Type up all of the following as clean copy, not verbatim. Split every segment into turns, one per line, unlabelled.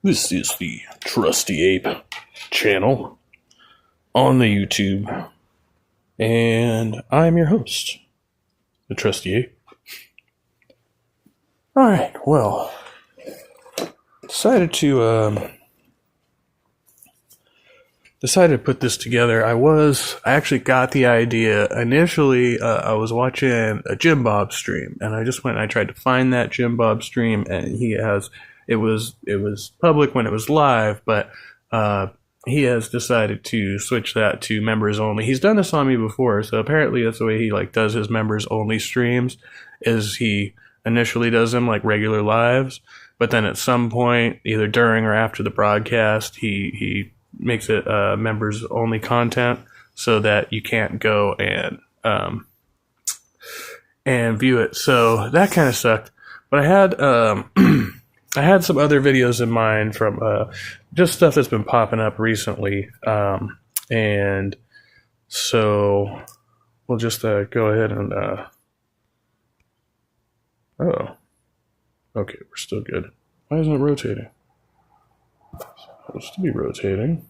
This is the Trusty Ape channel on the YouTube, and I'm your host, the Trusty Ape. Alright, well, decided to put this together. I actually got the idea. Initially, I was watching a Jim Bob stream, and I just went and I tried to find that Jim Bob stream, and it was public when it was live, but he has decided to switch that to members only. He's done this on me before, so apparently that's the way he does his members only streams, is he initially does them like regular lives, but then at some point, either during or after the broadcast, he makes it members only content so that you can't go and view it. So that kind of sucked. But I had some other videos in mind from just stuff that's been popping up recently, and so we'll just go ahead and oh, okay, we're still good. Why isn't it rotating? Supposed to be rotating.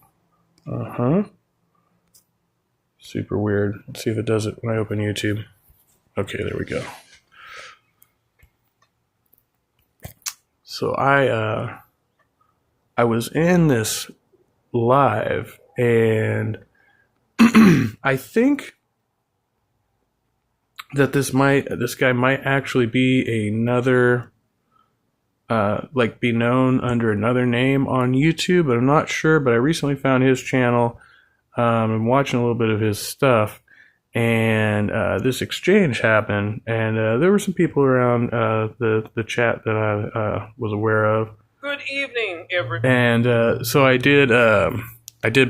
Super weird. Let's see if it does it when I open YouTube. Okay, there we go. So I was in this live, and I think that this guy might actually be another, be known under another name on YouTube, but I'm not sure. But I recently found his channel. I'm watching a little bit of his stuff, and this exchange happened, and there were some people around the chat that I was aware of.
Good evening, everybody.
And so I did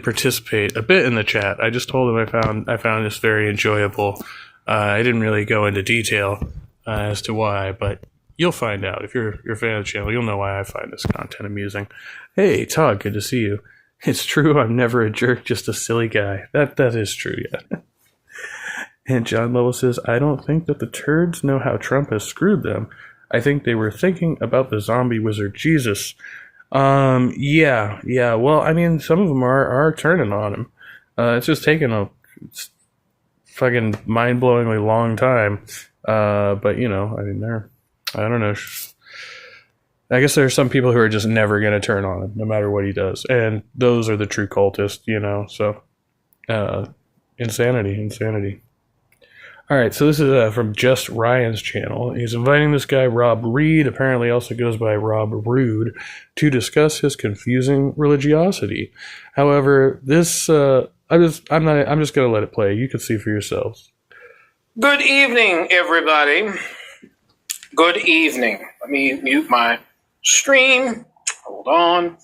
participate a bit in the chat. I just told him I found this very enjoyable. I didn't really go into detail as to why, but you'll find out. If you're a fan of the channel, you'll know why I find this content amusing. Hey, Todd, good to see you. It's true, I'm never a jerk, just a silly guy. That is true, yeah. And John Lovell says, I don't think that the turds know how Trump has screwed them. I think they were thinking about the zombie wizard Jesus. Yeah. Well, I mean, some of them are turning on him. It's just taken a fucking mind-blowingly long time. But, I mean, I don't know. I guess there are some people who are just never going to turn on him, no matter what he does. And those are the true cultists, so, insanity. All right, so this is from Just Ryan's channel. He's inviting this guy, Rob Reed, apparently also goes by Rob Rude, to discuss his confusing religiosity. However, this, I'm just going to let it play. You can see for yourselves.
Good evening, everybody. Good evening. Let me mute my stream. Hold on.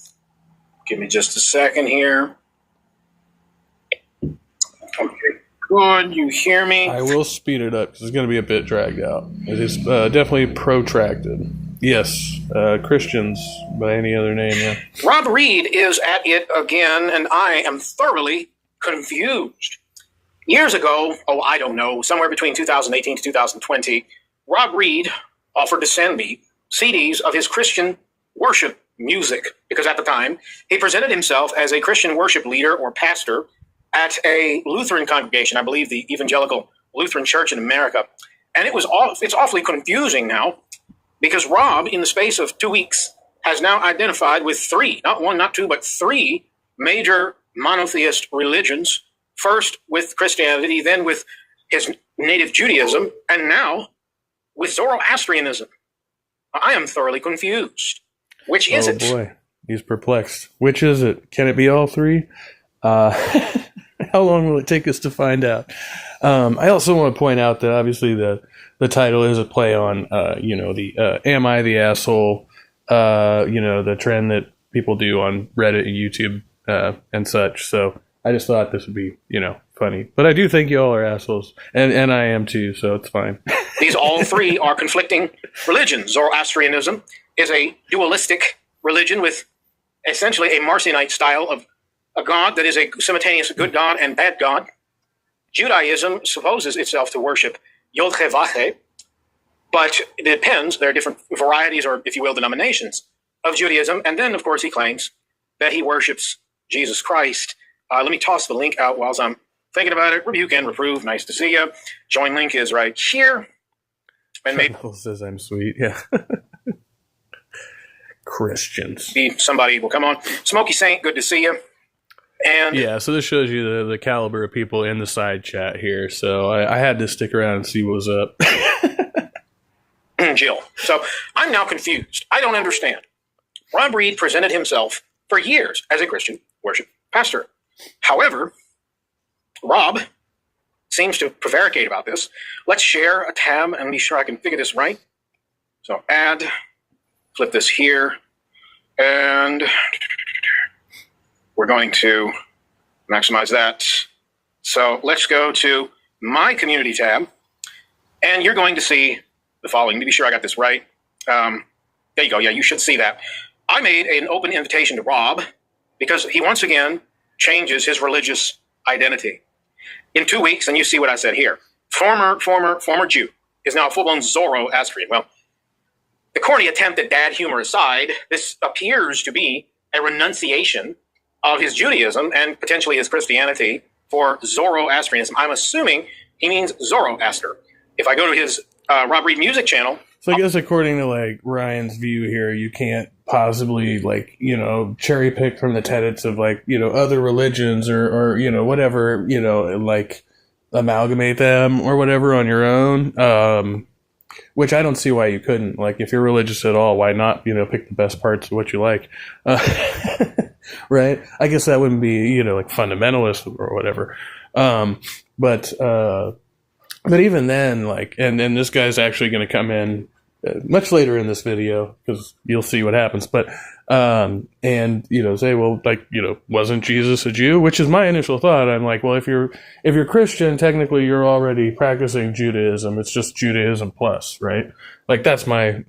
Give me just a second here. Okay. Good, you hear me?
I will speed it up because it's going to be a bit dragged out. It is definitely protracted. Yes, Christians by any other name, yeah.
Rob Reed is at it again, and I am thoroughly confused. Years ago, I don't know, somewhere between 2018 to 2020, Rob Reed offered to send me CDs of his Christian worship music, because at the time, he presented himself as a Christian worship leader or pastor at a Lutheran congregation, I believe the Evangelical Lutheran Church in America. And it's awfully confusing now, because Rob, in the space of 2 weeks, has now identified with three, not one, not two, but three major monotheist religions, first with Christianity, then with his native Judaism, and now with Zoroastrianism. I am thoroughly confused. Which is it?
Oh boy, he's perplexed. Which is it? Can it be all three? How long will it take us to find out? I also want to point out that obviously the title is a play on, the Am I the Asshole, the trend that people do on Reddit and YouTube and such. So I just thought this would be, funny. But I do think you all are assholes. And I am too, so it's fine.
These all three are conflicting religions. Zoroastrianism is a dualistic religion with essentially a Marcionite style of a god that is a simultaneous good god and bad god. Judaism supposes itself to worship h0le, but it depends. There are different varieties, or if you will, denominations. of Judaism. And then, of course, he claims that he worships Jesus Christ. Let me toss the link out while I'm thinking about it. Rebuke and reprove. Nice to see you. Join link is right here. And maybe
says I'm sweet. Yeah. Christians.
Somebody will come on. Smoky Saint, good to see you. And
yeah, so this shows you the caliber of people in the side chat here. So I had to stick around and see what was up.
Jill. So I'm now confused. I don't understand. Rob Reed presented himself for years as a Christian worship pastor. However, Rob seems to prevaricate about this. Let's share a tab and be sure I can figure this right. So add, flip this here, and we're going to maximize that. So let's go to my community tab, and you're going to see the following. To be sure I got this right. There you go. Yeah, you should see that. I made an open invitation to Rob because he once again changes his religious identity. In 2 weeks, and you see what I said here, former Jew is now a full-blown Zoroastrian. Well, the corny attempt at dad humor aside, this appears to be a renunciation of his Judaism and potentially his Christianity for Zoroastrianism. I'm assuming he means Zoroaster. If I go to his Rob Reed music channel.
So I guess according to like Ryan's view here, you can't possibly like, cherry pick from the tenets of like, other religions or whatever, like amalgamate them or whatever on your own. Which I don't see why you couldn't. Like if you're religious at all, why not, pick the best parts of what you like. Right? I guess that wouldn't be, like fundamentalist or whatever. But even then, like, and this guy's actually going to come in much later in this video because you'll see what happens. But, say, well, like, wasn't Jesus a Jew? Which is my initial thought. I'm like, well, if you're Christian, technically you're already practicing Judaism. It's just Judaism plus, right? Like, that's my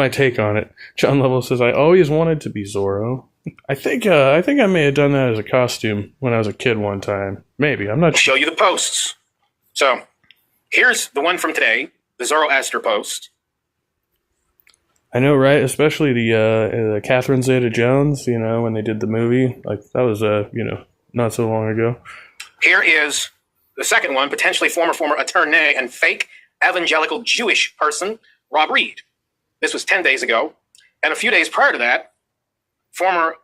take on it. John Lovell says, I always wanted to be Zorro. I think I may have done that as a costume when I was a kid one time. Maybe. I'm not
sure. Show you the posts. So here's the one from today, the Zoroaster post.
I know, right? Especially the Catherine Zeta-Jones, when they did the movie. Like, that was, not so long ago.
Here is the second one, potentially former attorney and fake evangelical Jewish person, Rob Reed. This was 10 days ago. And a few days prior to that, former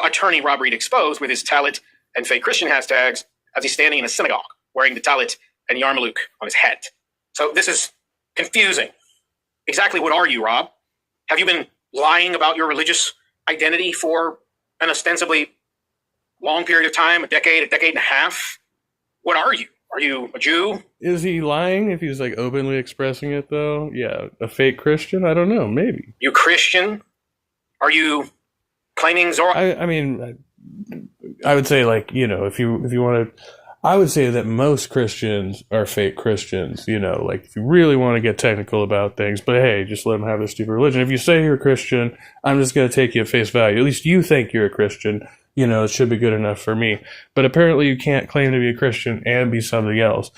attorney Rob Reed exposed with his talit and fake Christian hashtags as he's standing in a synagogue wearing the talit and yarmulke on his head. So this is confusing. Exactly what are you, Rob? Have you been lying about your religious identity for an ostensibly long period of time, a decade and a half? What are you? Are you a Jew?
Is he lying if he's like openly expressing it though? Yeah, a fake Christian? I don't know, maybe.
You Christian? Are you claiming Zoroaster?
I mean, I would say like, if you want to, I would say that most Christians are fake Christians, like if you really want to get technical about things, but hey, just let them have their stupid religion. If you say you're a Christian, I'm just going to take you at face value. At least you think you're a Christian, it should be good enough for me. But apparently you can't claim to be a Christian and be something else.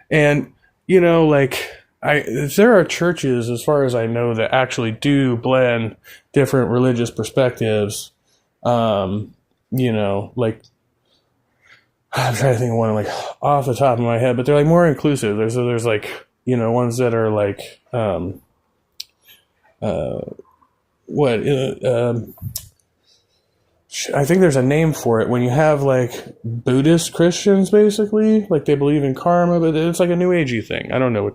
And, there are churches, as far as I know, that actually do blend different religious perspectives, like, I'm trying to think of one like off the top of my head, but they're like more inclusive. There's like, ones that are like, I think there's a name for it when you have like Buddhist Christians, basically, like they believe in karma, but it's like a new agey thing. I don't know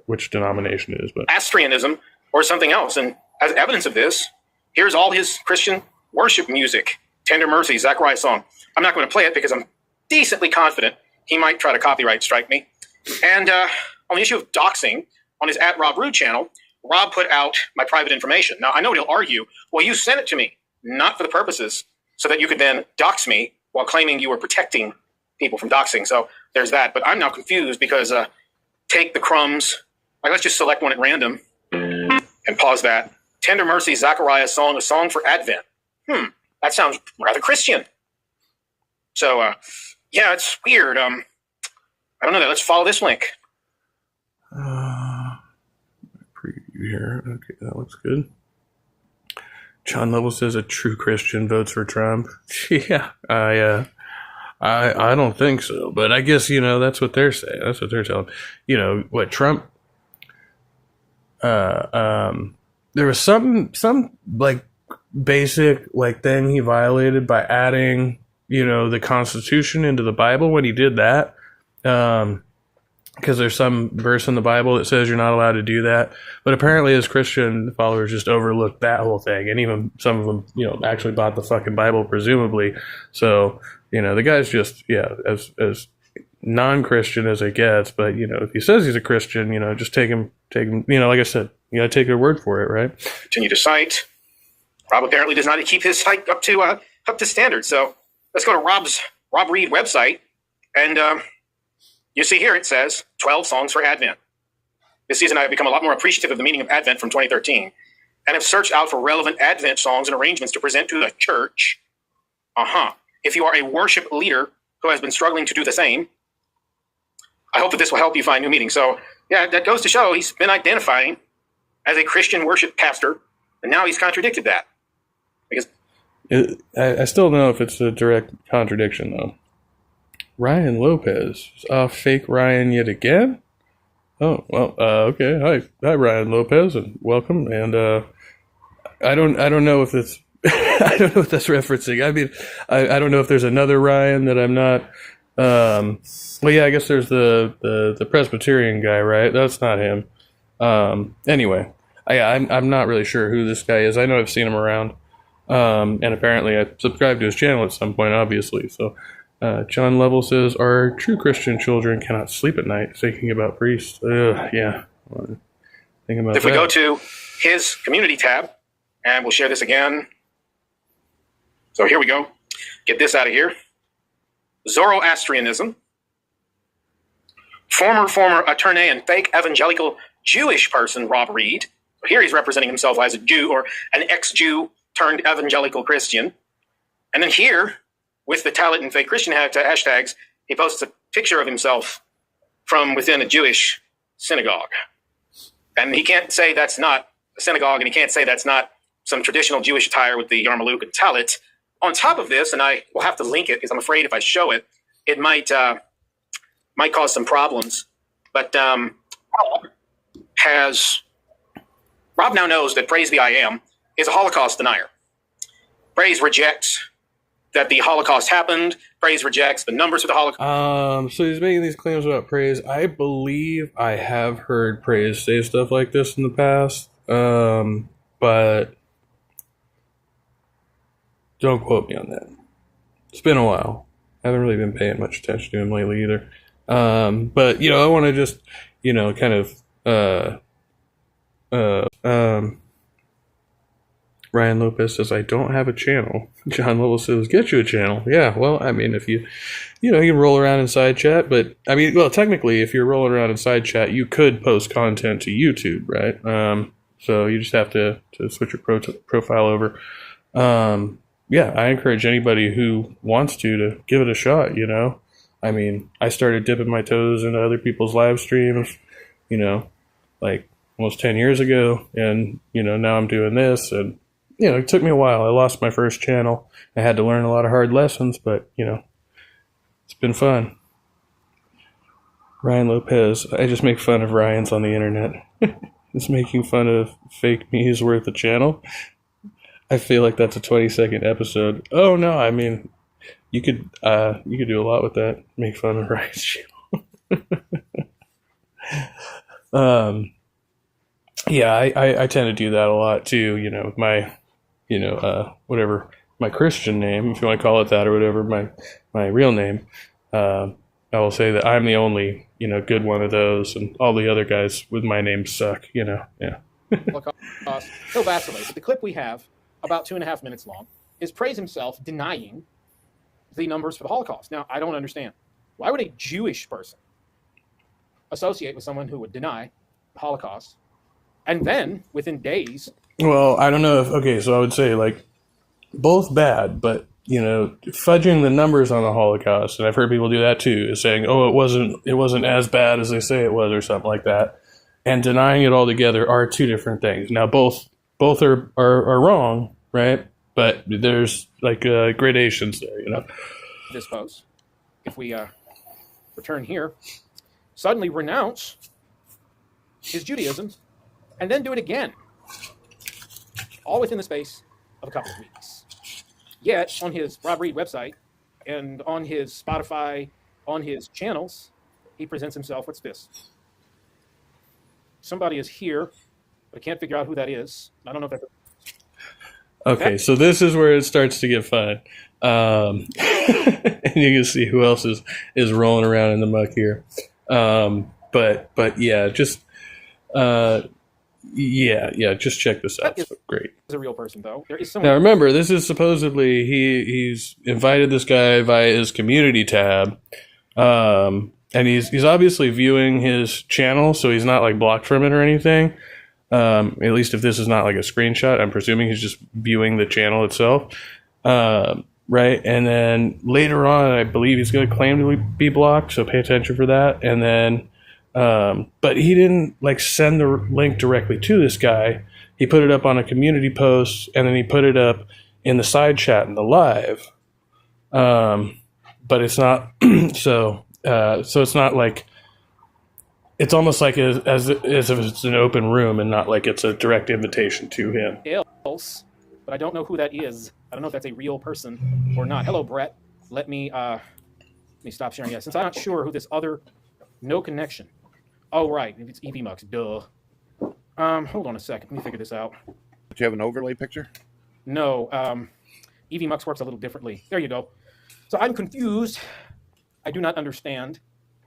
which denomination it is, but
Astrianism or something else. And as evidence of this, here's all his Christian worship music, Tender Mercy, Zachariah song. I'm not going to play it because I'm decently confident he might try to copyright strike me. And on the issue of doxing, on his @RobRude channel, Rob put out my private information. Now, I know he'll argue, well, you sent it to me, not for the purposes so that you could then dox me while claiming you were protecting people from doxing. So there's that. But I'm now confused because take the crumbs. Like, let's just select one at random and pause that. Tender Mercy, Zachariah song, a song for Advent. That sounds rather Christian. So, yeah, it's weird. I don't know that. Let's follow this link.
Preview here. Okay, that looks good. John Lovell says a true Christian votes for Trump. Yeah, I don't think so, but I guess, that's what they're saying. That's what they're telling. What Trump, there was some like basic like thing he violated by adding, the Constitution into the Bible when he did that. Because there's some verse in the Bible that says you're not allowed to do that. But apparently his Christian followers just overlooked that whole thing. And even some of them, actually bought the fucking Bible, presumably. So, the guy's just, as non-Christian as it gets. But, if he says he's a Christian, just take him, like I said, you got to take their word for it, right?
Continue to cite. Rob apparently does not keep his site up to standard. So let's go to Rob Reed website. And, you see here it says 12 songs for Advent. This season I have become a lot more appreciative of the meaning of Advent from 2013 and have searched out for relevant Advent songs and arrangements to present to the church. If you are a worship leader who has been struggling to do the same, I hope that this will help you find new meaning. So, yeah, that goes to show he's been identifying as a Christian worship pastor, and now he's contradicted that. Because
I still don't know if it's a direct contradiction, though. Ryan Lopez. Fake Ryan yet again? Oh, well, okay. Hi, Ryan Lopez, and welcome. And I don't know if it's I don't know what that's referencing. I mean, I don't know if there's another Ryan that I'm not. Well, yeah, I guess there's the Presbyterian guy, right? That's not him. Anyway, I'm not really sure who this guy is. I know I've seen him around, and apparently I subscribed to his channel at some point, obviously. So. John Lovell says, our true Christian children cannot sleep at night thinking about priests. Yeah. Think about
if we go to his community tab, and we'll share this again. So here we go. Get this out of here. Zoroastrianism. Former attorney and fake evangelical Jewish person, Rob Reed. Here he's representing himself as a Jew or an ex-Jew turned evangelical Christian. And then here, with the talent and fake Christian hashtags, he posts a picture of himself from within a Jewish synagogue. And he can't say that's not a synagogue, and he can't say that's not some traditional Jewish attire with the yarmulke and talit. On top of this, and I will have to link it because I'm afraid if I show it, it might cause some problems. But Rob now knows that Praise the I Am is a Holocaust denier. Praise rejects that the Holocaust happened. Praise rejects the numbers of the Holocaust.
So he's making these claims about Praise. I believe I have heard Praise say stuff like this in the past, but don't quote me on that. It's been a while. I haven't really been paying much attention to him lately either. But, I want to just, kind of, Ryan Lopez says, I don't have a channel. John Lovell says, get you a channel. Yeah, well, I mean, if you can roll around in side chat, but, technically, if you're rolling around in side chat, you could post content to YouTube, right? So you just have to switch your profile over. Yeah, I encourage anybody who wants to give it a shot, I started dipping my toes into other people's live streams, like almost 10 years ago, and, now I'm doing this, and it took me a while. I lost my first channel. I had to learn a lot of hard lessons, but, it's been fun. Ryan Lopez. I just make fun of Ryans on the internet. Just making fun of fake me is worth a channel. I feel like that's a 20-second episode. Oh, no, you could do a lot with that. Make fun of Ryan's channel. Yeah, I tend to do that a lot, too, with my... whatever my Christian name, if you want to call it that or whatever, my real name, I will say that I'm the only, good one of those, and all the other guys with my name suck, yeah.
He'll vacillate, but the clip we have, about 2.5 minutes long, is Praise himself denying the numbers for the Holocaust. Now, I don't understand. Why would a Jewish person associate with someone who would deny the Holocaust, and then, within days...
Well, I don't know so I would say, both bad, but, fudging the numbers on the Holocaust, and I've heard people do that too, is saying, oh, it wasn't as bad as they say it was, or something like that, and denying it altogether are two different things. Now, both are wrong, right? But there's like gradations there,
This post, if we return here, suddenly renounce his Judaism and then do it again, all within the space of a couple of weeks. Yet on his Rob Reed website and on his Spotify, on his channels, he presents himself. What's this? Somebody is here, but I can't figure out who that is. I don't know if that's...
Okay, so this is where it starts to get fun. And you can see who else is rolling around in the muck here. But yeah, just just check this out. It's great.
Is a real person though. There is someone.
Now remember, this is supposedly he's invited this guy via his community tab. And he's obviously viewing his channel, so he's not like blocked from it or anything. At least if this is not like a screenshot, I'm presuming he's just viewing the channel itself. Right. And then later on, I believe he's going to claim to be blocked. So pay attention for that. And then, but he didn't like send the link directly to this guy. He put it up on a community post and then he put it up in the side chat in the live. But it's not, so it's not like, it's almost like as if it's an open room and not like it's a direct invitation to him.
Else, but I don't know who that is. I don't know if that's a real person or not. Hello, Brett. Let me stop sharing. Yeah, since I'm not sure who this other no connection. Oh, right. It's EV Mux. Duh. Hold on a second. Let me figure this out.
Do you have an overlay picture?
No. EV Mux works a little differently. There you go. So I'm confused. I do not understand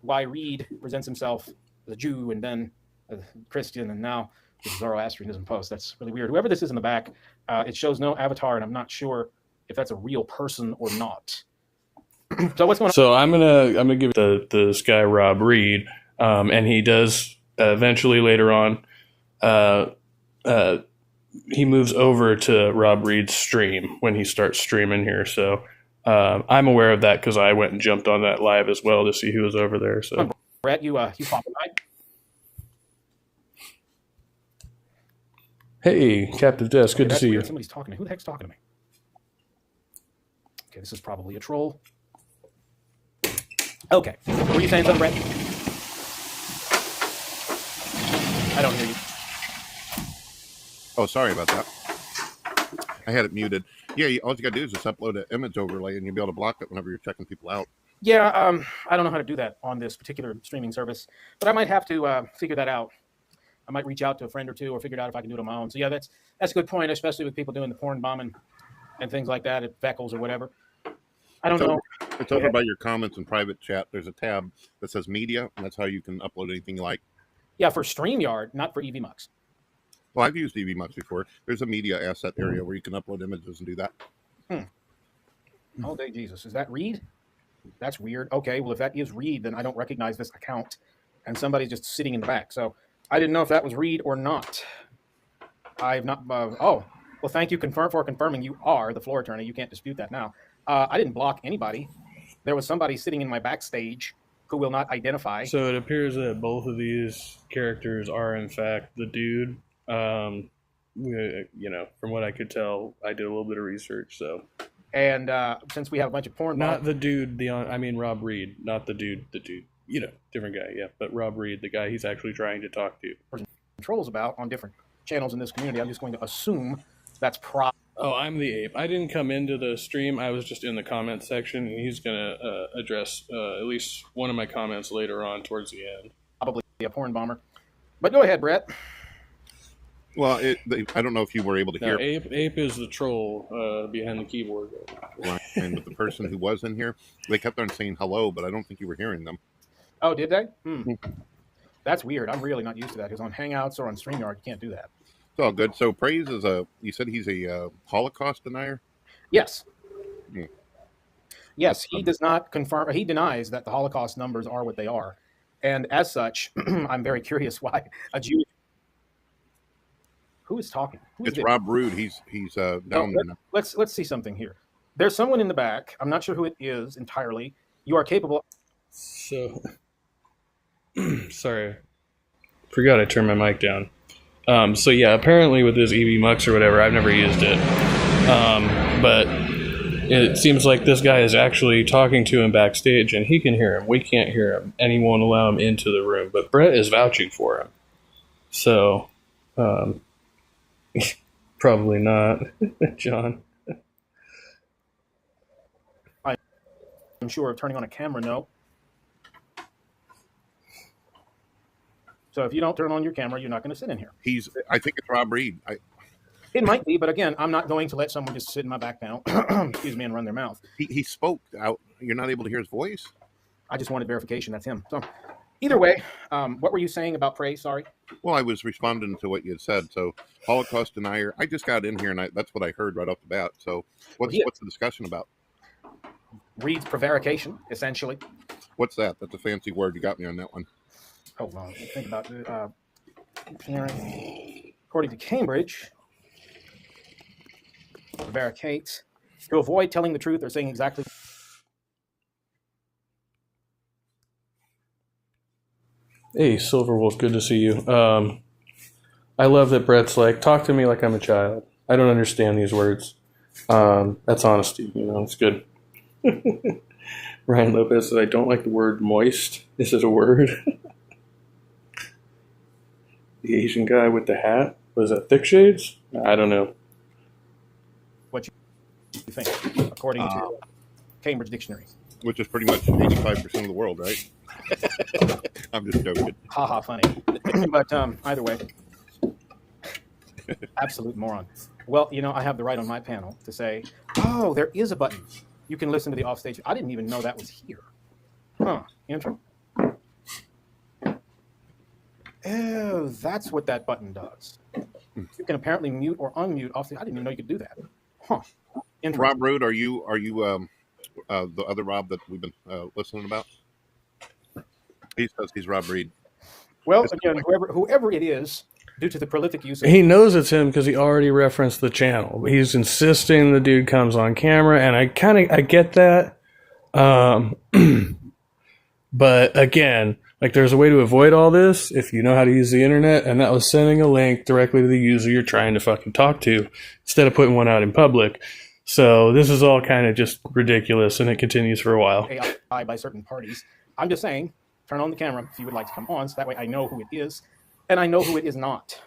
why Reed presents himself as a Jew and then a Christian and now Zoroastrianism post. That's really weird. Whoever this is in the back, it shows no avatar, and I'm not sure if that's a real person or not. So what's going on?
So I'm gonna give this guy Rob Reed, and he does eventually later on. He moves over to Rob Reed's stream when he starts streaming here. So I'm aware of that because I went and jumped on that live as well to see who was over there. So
Brett, you popped by.
Hey, Captive Desk, good to see
weird.
you.
Somebody's talking to me. Who the heck's talking to me? Okay, this is probably a troll. Okay, were you saying something, Brett? I don't hear you.
Oh, sorry about that. I had it muted. Yeah, all you got to do is just upload an image overlay, and you'll be able to block it whenever you're checking people out.
Yeah, I don't know how to do that on this particular streaming service, but I might have to figure that out. I might reach out to a friend or two or figure it out if I can do it on my own. So yeah, that's a good point, especially with people doing the porn bombing and things like that at Beckles or whatever. I don't know.
It's over by your comments and private chat. There's a tab that says media, and that's how you can upload anything you like.
Yeah, for StreamYard, not for EV Mux.
Well, I've used EVMux before. There's a media asset area where you can upload images and do that.
Oh, day Jesus. Is that Reed? That's weird. Okay, well, if that is Reed, then I don't recognize this account. And somebody's just sitting in the back. So I didn't know if that was Reed or not. I've not... well, thank you for confirming you are the floor attorney. You can't dispute that now. I didn't block anybody. There was somebody sitting in my backstage who will not identify.
So it appears that both of these characters are, in fact, the dude. From what I could tell, I did a little bit of research, so.
And since we have a bunch of porn...
Not the dude, Rob Reed, not the dude, different guy, yeah. But Rob Reed, the guy he's actually trying to talk to.
Trolls about on different channels in this community, I'm just going to assume that's
Oh, I'm the ape. I didn't come into the stream. I was just in the comments section, and he's going to address at least one of my comments later on towards the end.
Probably a porn bomber. But go ahead, Brett.
Well, I don't know if you were able to hear.
Ape is the troll behind the keyboard.
Right, and with the person who was in here, they kept on saying hello, but I don't think you were hearing them.
Oh, did they? That's weird. I'm really not used to that because on Hangouts or on StreamYard, you can't do that.
It's all good. So Praise is you said he's a Holocaust denier?
Yes. Yes, he does not confirm. He denies that the Holocaust numbers are what they are. And as such, I'm very curious why a Jew... Who is talking?
It's Rob Rood. He's down there now.
Let's see something here. There's someone in the back. I'm not sure who it is entirely. You are capable...
So... Sorry. Forgot I turned my mic down. So yeah, apparently with this EV Mux or whatever, I've never used it. But it seems like this guy is actually talking to him backstage, and he can hear him. We can't hear him, and he won't allow him into the room. But Brett is vouching for him. So, probably not, John.
I'm sure of turning on a camera, no. So if you don't turn on your camera, you're not going to sit in here.
I think it's Rob Reed.
It might be, but again, I'm not going to let someone just sit in my back panel, excuse me, and run their mouth.
He spoke out. You're not able to hear his voice?
I just wanted verification. That's him. So either way, what were you saying about praise? Sorry.
Well, I was responding to what you had said. So Holocaust denier. I just got in here, and that's what I heard right off the bat. So what's the discussion about?
Reed's prevarication, essentially.
What's that? That's a fancy word. You got me on that one.
Oh, well, think about it. According to Cambridge, prevaricate to avoid telling the truth or saying exactly.
Hey, Silverwolf, good to see you. I love that Brett's like, talk to me like I'm a child. I don't understand these words. That's honesty, it's good. Ryan Lopez said, I don't like the word moist. Is it a word? The Asian guy with the hat? Was that Thick Shades? I don't know.
What you think, according to Cambridge Dictionary.
Which is pretty much 85% of the world, right? I'm just joking.
Haha, funny. But either way, absolute moron. Well, I have the right on my panel to say, oh, there is a button. You can listen to the offstage. I didn't even know that was here. Intro. Oh, that's what that button does. You can apparently mute or unmute offstage. I didn't even know you could do that. Intro.
Rob Root, are you the other Rob that we've been listening about? He says he's Rob Reed.
Well, again, whoever it is, due to the prolific use of...
He knows it's him because he already referenced the channel. He's insisting the dude comes on camera, and I get that. But again, there's a way to avoid all this if you know how to use the internet, and that was sending a link directly to the user you're trying to fucking talk to instead of putting one out in public. So this is all kind of just ridiculous, and it continues for a while.
AI by certain parties. I'm just saying, turn on the camera if you would like to come on, so that way I know who it is, and I know who it is not.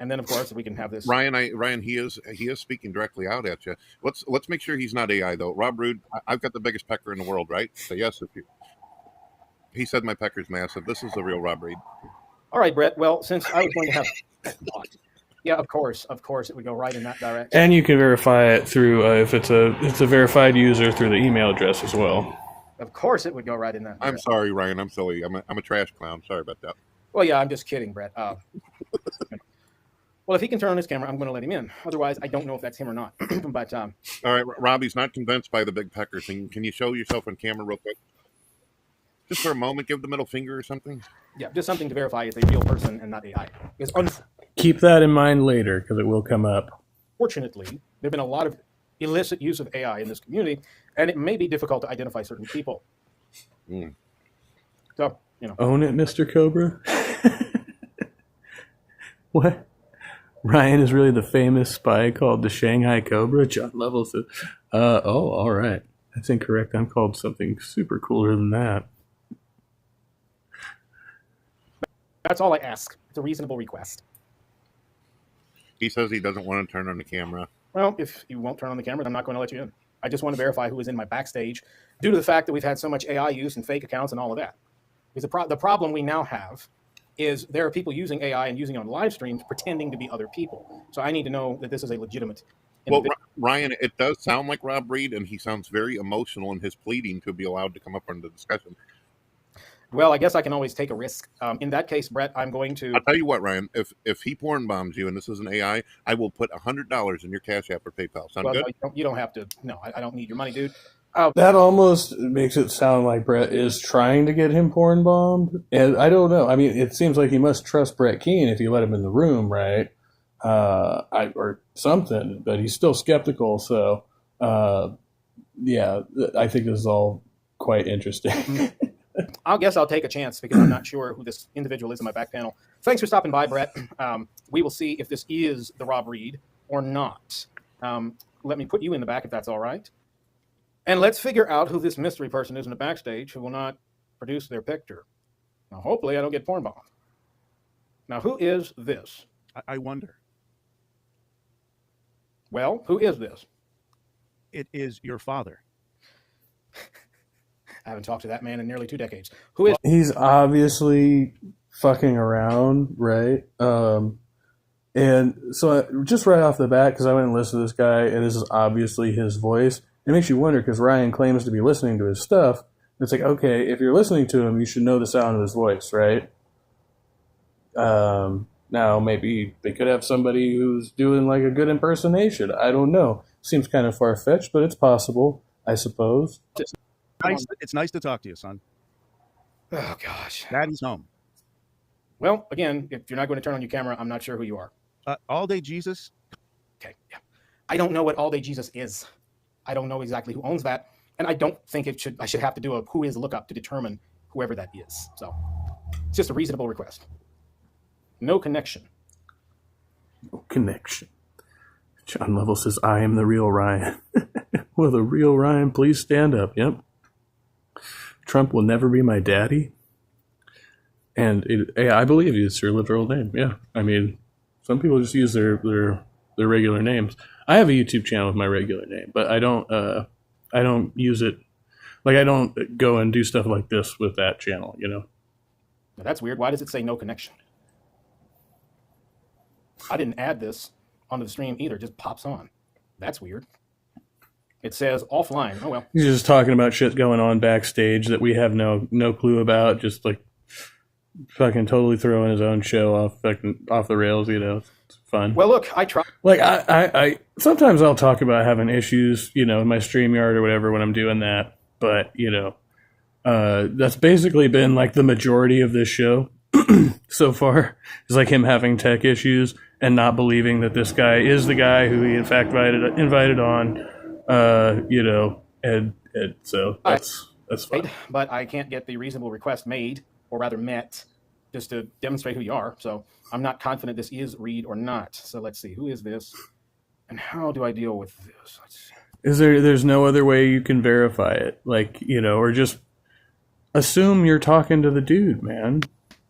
And then, of course, we can have this.
Ryan, he is speaking directly out at you. Let's make sure he's not AI though. Rob Rood, I've got the biggest pecker in the world, right? So yes, he said my pecker's massive. This is the real Rob Reed.
All right, Brett. Well, since I was going to have, yeah, of course, it would go right in that direction.
And you can verify it through if it's a verified user through the email address as well.
Of course, it would go right in that direction.
I'm sorry, Ryan. I'm silly. I'm a trash clown. Sorry about that.
Well, yeah, I'm just kidding, Brett. Well, if he can turn on his camera, I'm going to let him in. Otherwise, I don't know if that's him or not. But
all right, Robbie's not convinced by the big pecker thing. Can you show yourself on camera real quick? Just for a moment, give the middle finger or something.
Yeah, just something to verify it's a real person and not AI.
Keep that in mind later, because it will come up.
Fortunately, there have been a lot of illicit use of AI in this community, and it may be difficult to identify certain people. So,
Own it, Mr. Cobra. What? Ryan is really the famous spy called the Shanghai Cobra? John Lovell says, all right. That's incorrect. I'm called something super cooler than that.
That's all I ask. It's a reasonable request.
He says he doesn't want to turn on the camera.
Well, if you won't turn on the camera, I'm not going to let you in. I just want to verify who is in my backstage due to the fact that we've had so much AI use and fake accounts and all of that. Because the problem we now have is there are people using AI and using it on live streams pretending to be other people. So I need to know that this is a legitimate individual.
Well, Ryan, it does sound like Rob Reed, and he sounds very emotional in his pleading to be allowed to come up on the discussion.
Well, I guess I can always take a risk. In that case, Brett, I'm going to...
I'll tell you what, Ryan, if he porn bombs you and this is an AI, I will put $100 in your Cash App or PayPal. Sound good?
No, you don't have to. No, I don't need your money, dude.
That almost makes it sound like Brett is trying to get him porn bombed. And I don't know. I mean, it seems like he must trust Brett Keane if you let him in the room, right? Or something, but he's still skeptical. So, yeah, I think this is all quite interesting.
I guess I'll take a chance because I'm not sure who this individual is in my back panel. Thanks for stopping by, Brett. We will see if this is the Rob Reed or not. Let me put you in the back if that's all right. And let's figure out who this mystery person is in the backstage who will not produce their picture. Now, hopefully I don't get porn bombed. Now, who is this?
I wonder.
Well, who is this?
It is your father.
I haven't talked to that man in nearly 2 decades. Who is?
He's obviously fucking around, right? And so just right off the bat, because I went and listened to this guy, and this is obviously his voice, it makes you wonder, because Ryan claims to be listening to his stuff. It's like, okay, if you're listening to him, you should know the sound of his voice, right? Now, maybe they could have somebody who's doing like a good impersonation. I don't know. Seems kind of far-fetched, but it's possible, I suppose.
It's nice to talk to you, son.
Oh, gosh.
Daddy's home.
Well, again, if you're not going to turn on your camera, I'm not sure who you are.
All Day Jesus.
Okay, yeah. I don't know what All Day Jesus is. I don't know exactly who owns that. And I don't think I should have to do a who is lookup to determine whoever that is. So it's just a reasonable request. No connection.
No connection. John Lovell says, I am the real Ryan. Will the real Ryan please stand up? Yep. Trump will never be my daddy. And I believe it's your literal name. Yeah. I mean, some people just use their regular names. I have a YouTube channel with my regular name, but I don't use it. Like, I don't go and do stuff like this with that channel, you know?
Now, that's weird. Why does it say no connection? I didn't add this onto the stream either. It just pops on. That's weird. It says offline. Oh, well.
He's just talking about shit going on backstage that we have no clue about. Just like fucking totally throwing his own show off the rails, you know? It's fun.
Well, look, I try.
Like, I sometimes I'll talk about having issues, you know, in my StreamYard or whatever when I'm doing that. But, you know, that's basically been like the majority of this show so far. Is like him having tech issues and not believing that this guy is the guy who he in fact invited on, you know, and so that's fine.
But I can't get the reasonable request made, or rather met, just to demonstrate who you are. So I'm not confident this is Reed or not. So let's see, who is this? And how do I deal with this? Let's see.
There's no other way you can verify it? Like, you know, or just assume you're talking to the dude, man.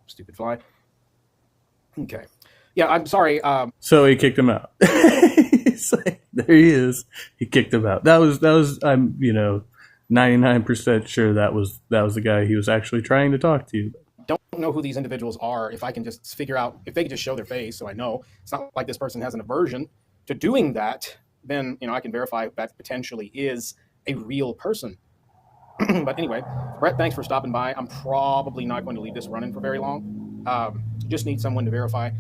Stupid fly. Okay. Yeah, I'm sorry.
So he kicked him out. Like, there he is. He kicked him out. That was I'm, you know, 99% sure that was the guy he was actually trying to talk to.
Don't know who these individuals are. If I can just figure out, if they can just show their face so I know. It's not like this person has an aversion to doing that, then, you know, I can verify that potentially is a real person. But anyway, Brett, thanks for stopping by. I'm probably not going to leave this running for very long. Just need someone to verify.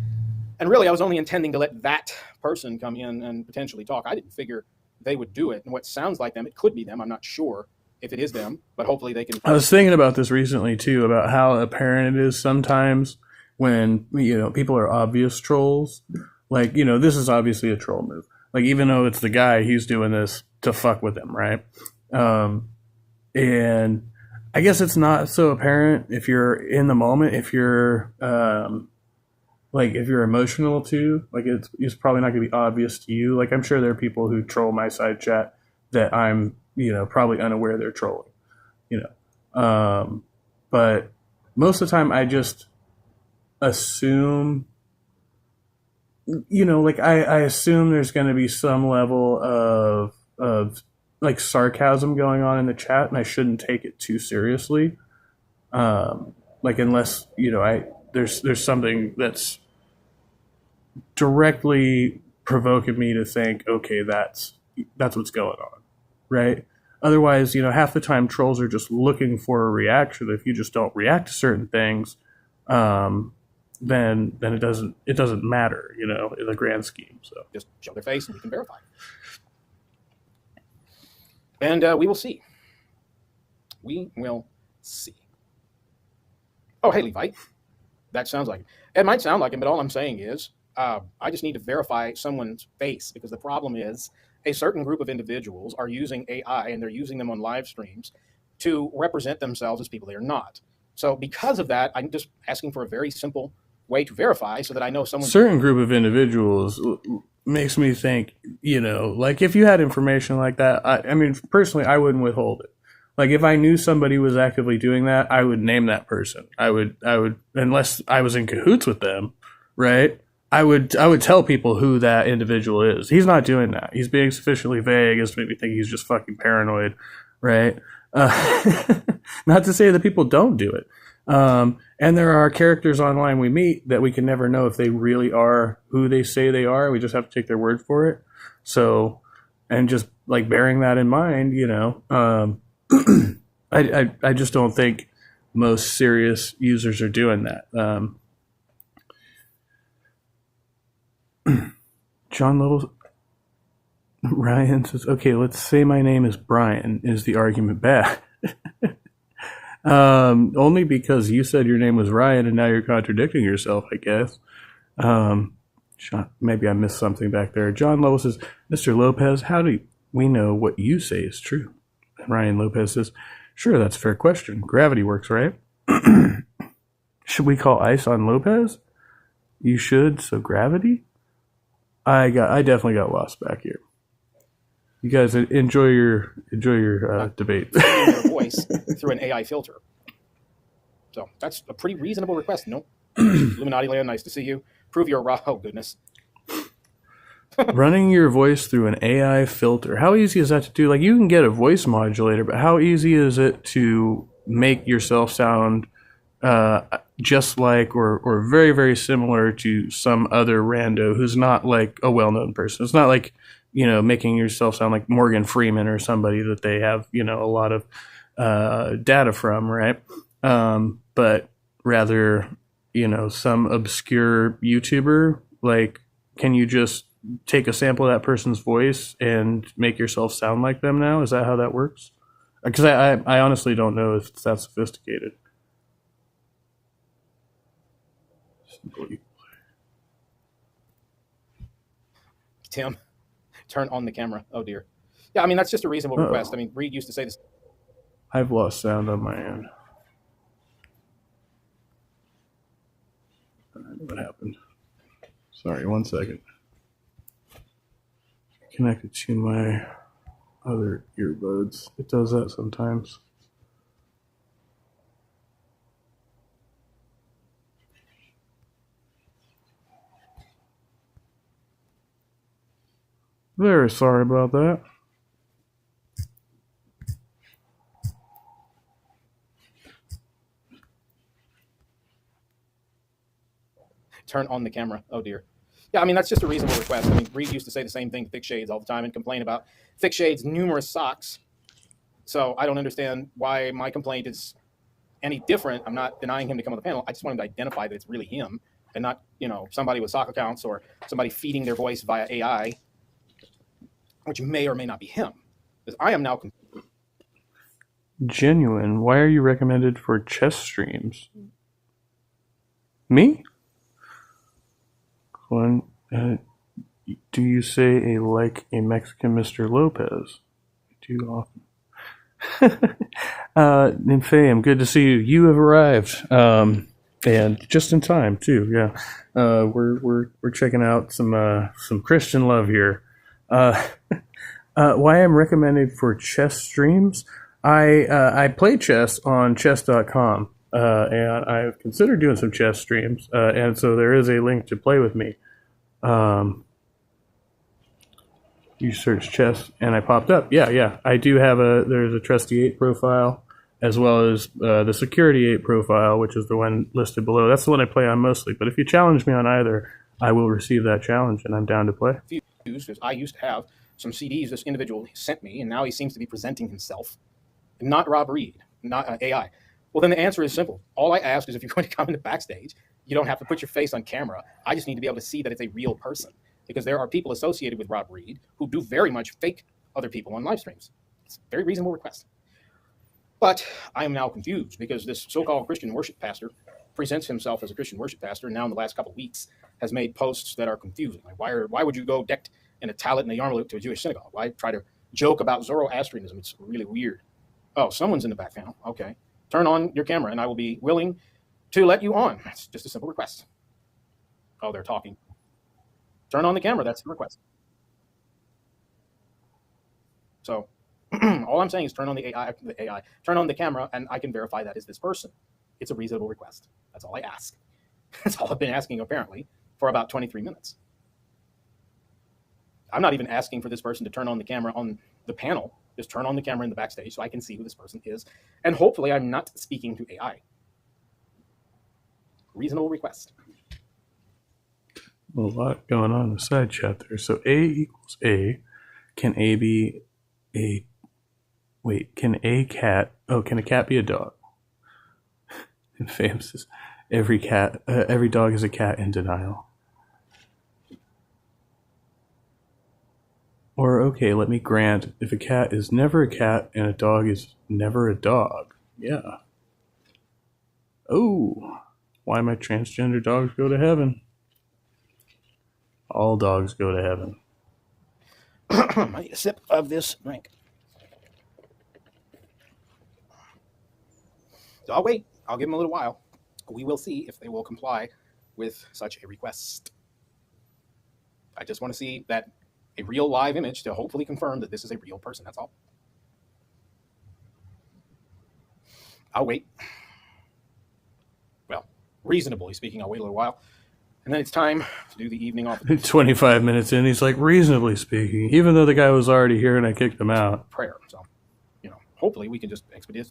And really, I was only intending to let that person come in and potentially talk. I didn't figure they would do it. And what sounds like them, it could be them. I'm not sure if it is them, but hopefully they can.
I was thinking about this recently, too, about how apparent it is sometimes when, you know, people are obvious trolls. Like, you know, this is obviously a troll move. Like, even though it's the guy, he's doing this to fuck with him, right? And I guess it's not so apparent if you're in the moment, if you're, like, if you're emotional too, like, it's probably not going to be obvious to you. Like, I'm sure there are people who troll my side chat that I'm, you know, probably unaware they're trolling, you know. But most of the time I just assume, you know, like I assume there's going to be some level of like sarcasm going on in the chat, and I shouldn't take it too seriously. Like, unless, you know, there's something that's directly provoking me to think, okay, that's what's going on, right? Otherwise, you know, half the time trolls are just looking for a reaction. If you just don't react to certain things, then it doesn't matter, you know, in the grand scheme. So
just show their face and we can verify. And we will see. We will see. Oh, hey, Levite. That sounds like it. It might sound like him, but all I'm saying is I just need to verify someone's face, because the problem is a certain group of individuals are using AI, and they're using them on live streams to represent themselves as people they are not. So because of that, I'm just asking for a very simple way to verify so that I know someone.
Certain group of individuals, makes me think, like if you had information like that, I mean, personally, I wouldn't withhold it. Like if I knew somebody was actively doing that, I would name that person. I would, unless I was in cahoots with them, right? I would tell people who that individual is. He's not doing that. He's being sufficiently vague as to make me think he's just fucking paranoid, right? Not to say that people don't do it. And there are characters online we meet that we can never know if they really are who they say they are. We just have to take their word for it. So, and just like bearing that in mind, I just don't think most serious users are doing that. John Little Ryan says, okay, let's say my name is Brian. Is the argument bad? Only because you said your name was Ryan and now you're contradicting yourself, I guess. Maybe I missed something back there. John Lowell says, Mr. Lopez, how do we know what you say is true? And Ryan Lopez says, sure, that's a fair question. Gravity works, right? Should we call ice on Lopez? You should, so gravity? I definitely got lost back here. You guys enjoy your debate.
Your voice through an AI filter. So that's a pretty reasonable request. No, Illuminati Land, nice to see you. Prove you're raw. Oh goodness.
Running your voice through an AI filter. How easy is that to do? Like you can get a voice modulator, but how easy is it to make yourself sound just like or very, very similar to some other rando who's not like a well-known person? It's not like, making yourself sound like Morgan Freeman or somebody that they have, a lot of data from, right? But rather, some obscure YouTuber. Like, can you just take a sample of that person's voice and make yourself sound like them now? Is that how that works? Because I honestly don't know if it's that sophisticated.
Tim, turn on the camera. Oh dear. Yeah, I mean that's just a reasonable request. I mean, Reed used to say this.
I've lost sound on my end. I don't know what happened. Sorry, 1 second. Connected to my other earbuds. It does that sometimes. Very sorry about that.
Turn on the camera. Oh dear. Yeah, I mean that's just a reasonable request. I mean, Reed used to say the same thing to Thick Shades all the time and complain about Thick Shades' numerous socks. So I don't understand why my complaint is any different. I'm not denying him to come on the panel. I just want him to identify that it's really him and not, somebody with sock accounts or somebody feeding their voice via AI, which may or may not be him. Because I am now
Genuine. Why are you recommended for chess streams? Me? One. Do you say like a Mexican Mr. Lopez? Too often. Nympham, good to see you. You have arrived, and just in time too. Yeah, we're checking out some Christian love here. Why I'm recommended for chess streams? I play chess on chess.com, and I've considered doing some chess streams, and so there is a link to play with me. You search chess, and I popped up. Yeah. I do have there's a Trustee-Ape profile, as well as the Security-Ape profile, which is the one listed below. That's the one I play on mostly, but if you challenge me on either, I will receive that challenge, and I'm down to play.
because I used to have some CDs this individual sent me, and now he seems to be presenting himself, not Rob Reed, not AI. Well, then the answer is simple. All I ask is if you're going to come into backstage, you don't have to put your face on camera. I just need to be able to see that it's a real person, because there are people associated with Rob Reed who do very much fake other people on live streams. It's a very reasonable request. But I am now confused because this so-called Christian worship pastor presents himself as a Christian worship pastor, and now in the last couple of weeks has made posts that are confusing. Like, why would you go decked in a tallit and a yarmulke to a Jewish synagogue? Why try to joke about Zoroastrianism? It's really weird. Oh, someone's in the back panel. Okay. Turn on your camera, and I will be willing to let you on. That's just a simple request. Oh, they're talking. Turn on the camera. That's the request. So all I'm saying is turn on the AI, turn on the camera, and I can verify that is this person. It's a reasonable request. That's all I ask. That's all I've been asking, apparently, for about 23 minutes. I'm not even asking for this person to turn on the camera on the panel. Just turn on the camera in the backstage so I can see who this person is. And hopefully I'm not speaking to AI. Reasonable request.
A lot going on in the side chat there. So A equals A. Can A be a... Wait, can a cat... Oh, can a cat be a dog? And Fam says, every dog is a cat in denial. Or, okay, let me grant, if a cat is never a cat and a dog is never a dog. Yeah. Oh, why might transgender dogs go to heaven? All dogs go to heaven.
I need a sip of this drink. So I'll wait. I'll give them a little while. We will see if they will comply with such a request. I just want to see that a real live image to hopefully confirm that this is a real person. That's all. I'll wait. Well, reasonably speaking, I'll wait a little while. And then it's time to do the evening off.
25 minutes in, he's like, reasonably speaking, even though the guy was already here and I kicked him out.
Prayer. So, hopefully we can just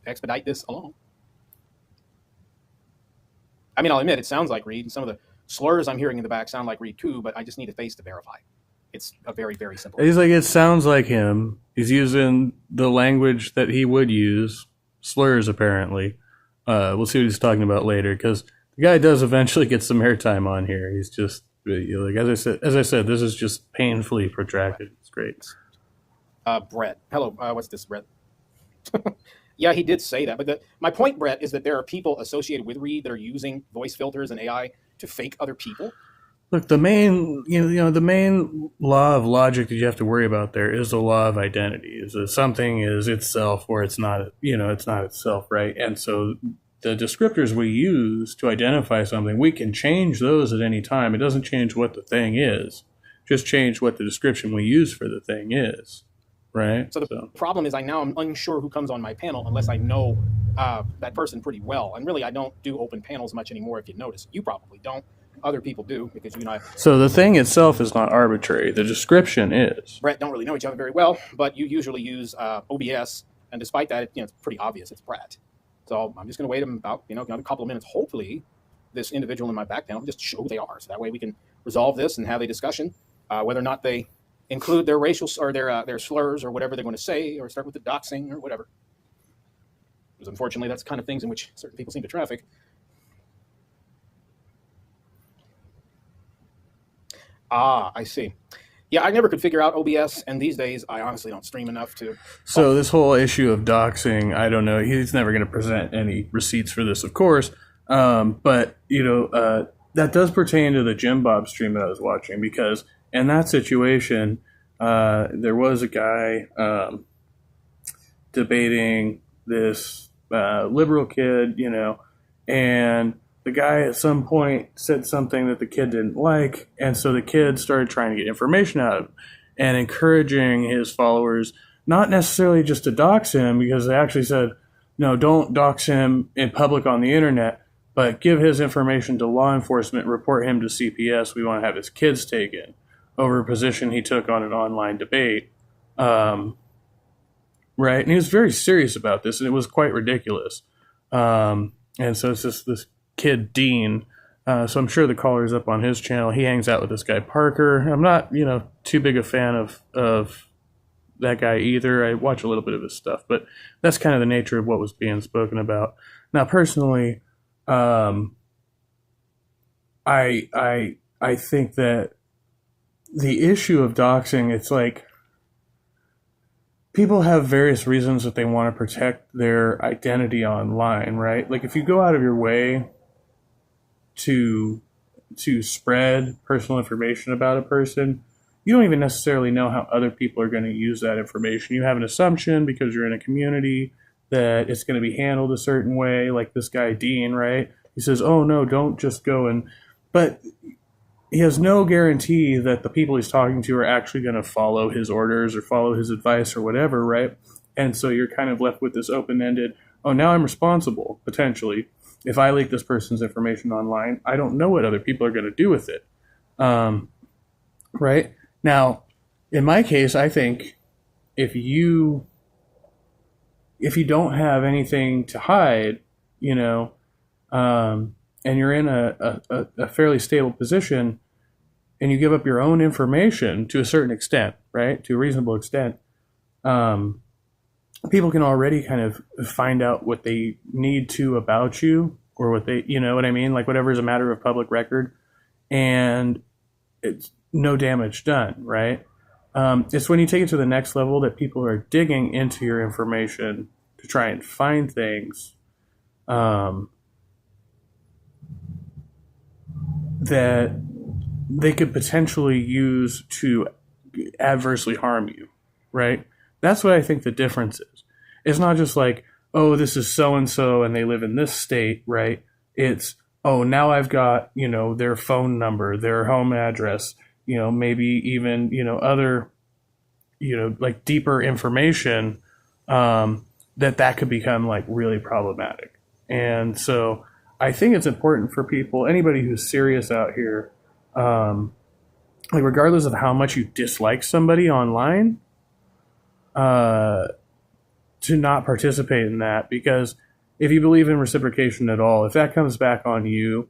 expedite this along. I mean, I'll admit, it sounds like Reed. Some of the slurs I'm hearing in the back sound like Reed too, but I just need a face to verify. It's a very, very simple.
He's like, it sounds like him. He's using the language that he would use. Slurs, apparently. We'll see what he's talking about later, because the guy does eventually get some airtime on here. He's just, like, as I said, this is just painfully protracted. It's great.
Brett. Hello. What's this, Brett? Yeah, he did say that. But my point, Brett, is that there are people associated with Reed that are using voice filters and AI to fake other people.
Look, the main law of logic that you have to worry about there is the law of identity. Is that something is itself or it's not, it's not itself, right? And so the descriptors we use to identify something, we can change those at any time. It doesn't change what the thing is, just change what the description we use for the thing is, right?
So the problem is I'm unsure who comes on my panel unless I know that person pretty well. And really, I don't do open panels much anymore, if you notice. You probably don't. Other people do, because you and I...
So the thing itself is not arbitrary. The description is.
Brett don't really know each other very well, but you usually use OBS, and despite that, it's pretty obvious it's Brett. So I'm just going to wait about another couple of minutes. Hopefully, this individual in my back panel just show who they are, so that way we can resolve this and have a discussion whether or not they include their racial or their slurs or whatever they're going to say, or start with the doxing or whatever. Because unfortunately, that's the kind of things in which certain people seem to traffic. Ah, I see. Yeah, I never could figure out OBS, and these days I honestly don't stream enough to...
So this whole issue of doxing, I don't know. He's never going to present any receipts for this, of course. But, that does pertain to the Jim Bob stream that I was watching, because in that situation, there was a guy debating this liberal kid, and... the guy at some point said something that the kid didn't like, and so the kid started trying to get information out of him and encouraging his followers not necessarily just to dox him, because they actually said, no, don't dox him in public on the internet, but give his information to law enforcement, report him to CPS. We want to have his kids taken over a position he took on an online debate. Right? And he was very serious about this, and it was quite ridiculous. And so it's just this kid Dean, so I'm sure the caller's up on his channel. He hangs out with this guy Parker. I'm not too big a fan of that guy either. I watch a little bit of his stuff, but that's kind of the nature of what was being spoken about. Now personally, I think that the issue of doxing, it's like people have various reasons that they want to protect their identity online, right? Like if you go out of your way to spread personal information about a person, you don't even necessarily know how other people are going to use that information. You have an assumption because you're in a community that it's going to be handled a certain way, like this guy Dean, right? He says, oh no, don't just go and... But he has no guarantee that the people he's talking to are actually going to follow his orders or follow his advice or whatever, right? And so you're kind of left with this open-ended, oh, now I'm responsible, potentially. If I leak this person's information online, I don't know what other people are going to do with it. Right? Now, in my case, I think if you don't have anything to hide, you know, and you're in a fairly stable position, and you give up your own information to a certain extent, right, to a reasonable extent, people can already kind of find out what they need to about you, or what they, you know what I mean, like whatever is a matter of public record, and it's no damage done, right? It's when you take it to the next level that people are digging into your information to try and find things that they could potentially use to adversely harm you, right? That's what I think the difference is. It's not just like, oh, this is so-and-so and they live in this state, right? It's, oh, now I've got, you know, their phone number, their home address, you know, maybe even, you know, other, you know, like deeper information that could become like really problematic. And so I think it's important for people, anybody who's serious out here, like regardless of how much you dislike somebody online, to not participate in that, because if you believe in reciprocation at all, if that comes back on you,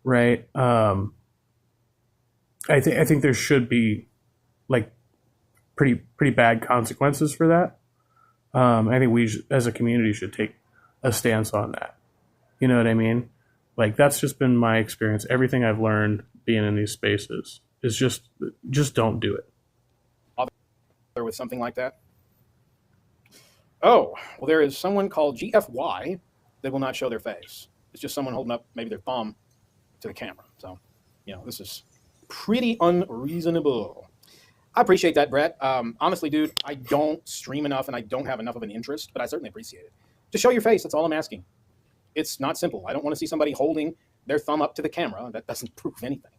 right? I think there should be like pretty bad consequences for that. I think we as a community should take a stance on that. You know what I mean? Like that's just been my experience. Everything I've learned being in these spaces is just don't do it.
With something like that. Oh, well, there is someone called GFY that will not show their face. It's just someone holding up maybe their thumb to the camera. So, you know, this is pretty unreasonable. I appreciate that, Brett. Honestly, dude, I don't stream enough and I don't have enough of an interest, but I certainly appreciate it. Just show your face. That's all I'm asking. It's not simple. I don't want to see somebody holding their thumb up to the camera. That doesn't prove anything.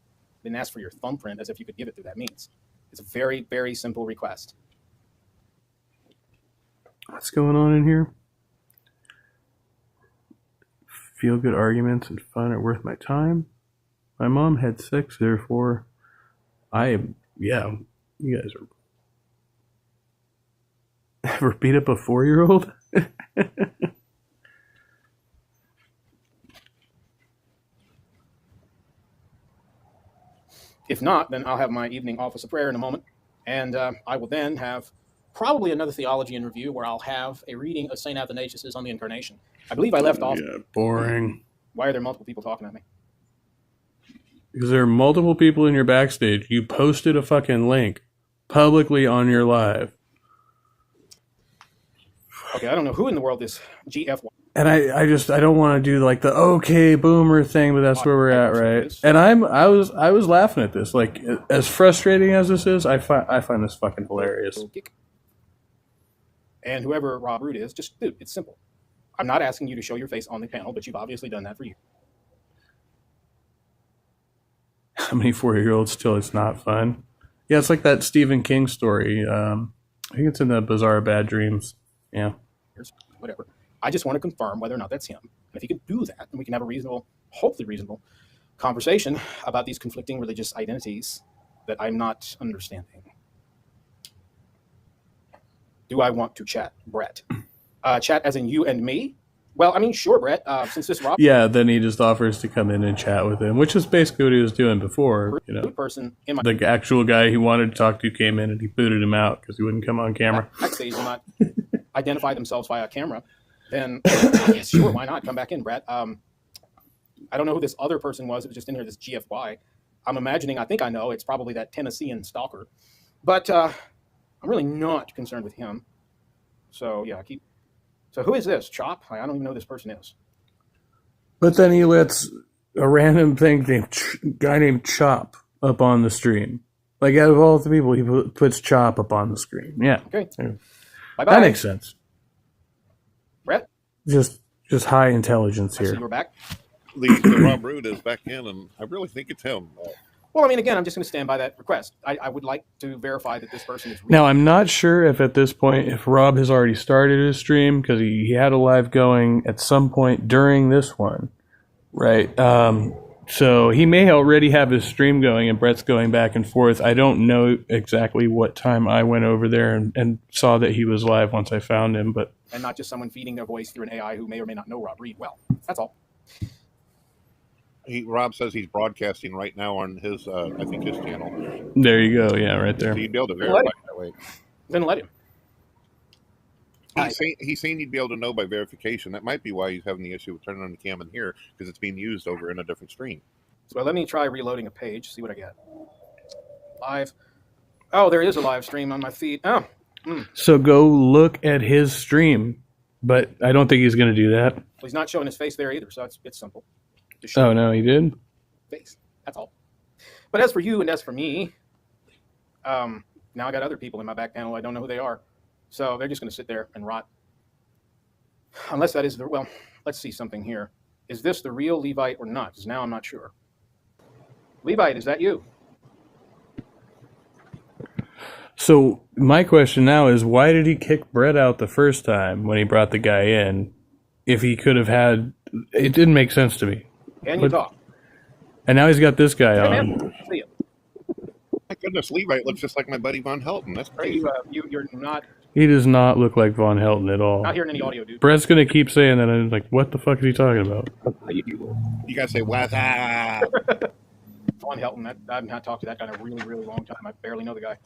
Didn't ask for your thumbprint as if you could give it through that means. It's a very, very simple request.
What's going on in here? Feel good arguments and fun are worth my time. My mom had 6, therefore you guys are. Ever beat up a 4-year-old?
If not, then I'll have my evening office of prayer in a moment, and I will then have probably another theology in review where I'll have a reading of St. Athanasius on the Incarnation. I believe I left off.
Yeah, boring.
Why are there multiple people talking at me?
Because there are multiple people in your backstage. You posted a fucking link publicly on your live.
Okay, I don't know who in the world this GFY.
And I don't want to do like the okay boomer thing, but that's where we're at, right? And I was laughing at this. Like, as frustrating as this is, I find this fucking hilarious.
And whoever Rob Root is, just, dude, it's simple. I'm not asking you to show your face on the panel, but you've obviously done that for you.
How many 4-year-olds still it's not fun? Yeah, it's like that Stephen King story. I think it's in the Bizarre Bad Dreams. Yeah.
Whatever. I just want to confirm whether or not that's him. And if he could do that, then we can have a reasonable, hopefully reasonable, conversation about these conflicting religious identities that I'm not understanding. Do I want to chat, Brett? Chat as in you and me? Well, I mean, sure, Brett. Since this Rob,
yeah, then he just offers to come in and chat with him, which is basically what he was doing before. You know,
person in my
the actual guy he wanted to talk to came in and he booted him out because he wouldn't come on camera.
I'd say will not identify themselves via camera. Then, yes, sure, why not? Come back in, Brett. I don't know who this other person was. It was just in here, this GFY. I'm imagining, I think I know, it's probably that Tennessean stalker. But I'm really not concerned with him. So, yeah, So who is this? Chop? I don't even know who this person is.
But then he lets a random guy named Chop up on the stream. Like, out of all the people, he puts Chop up on the screen. Yeah.
Okay. Bye-bye.
That makes sense.
Brett?
Just high intelligence
I see
here.
we're back.
the Rob Root is back in, and I really think it's him.
Well, I mean, again, I'm just going to stand by that request. I would like to verify that this person is real.
Now, I'm not sure if at this point, if Rob has already started his stream, because he had a live going at some point during this one, right? So he may already have his stream going, and Brett's going back and forth. I don't know exactly what time I went over there and saw that he was live once I found him, but...
And not just someone feeding their voice through an AI who may or may not know Rob Reed well. That's all.
Rob says he's broadcasting right now on his, I think his channel.
There you go. Yeah, right there.
So you'd be able to verify that way.
Then let him.
He's saying he'd be able to know by verification. That might be why he's having the issue with turning on the cam in here, because it's being used over in a different stream.
So let me try reloading a page, see what I get. Live. Oh, there is a live stream on my feed. Oh.
So go look at his stream, but I don't think he's going to do that.
Well, he's not showing his face there either, so it's simple.
Oh, no, he did?
Face. That's all. But as for you and as for me, now I got other people in my back panel. I don't know who they are. So they're just going to sit there and rot. Unless that is the... Well, let's see something here. Is this the real Levite or not? Because now I'm not sure. Levite, is that you?
So my question now is, why did he kick Brett out the first time when he brought the guy in? If he could have had... It didn't make sense to me.
Can you talk?
And now he's got this guy on.
Man, see you.
My goodness, Levite looks just like my buddy Von Helton. That's crazy.
You're not...
He does not look like Von Helton at all.
Not hearing any audio, dude.
Brett's going to keep saying that, and I'm like, what the fuck is he talking about?
You gotta say, what's up?
Von Helton, I've not talked to that guy in a really, really long time. I barely know the guy.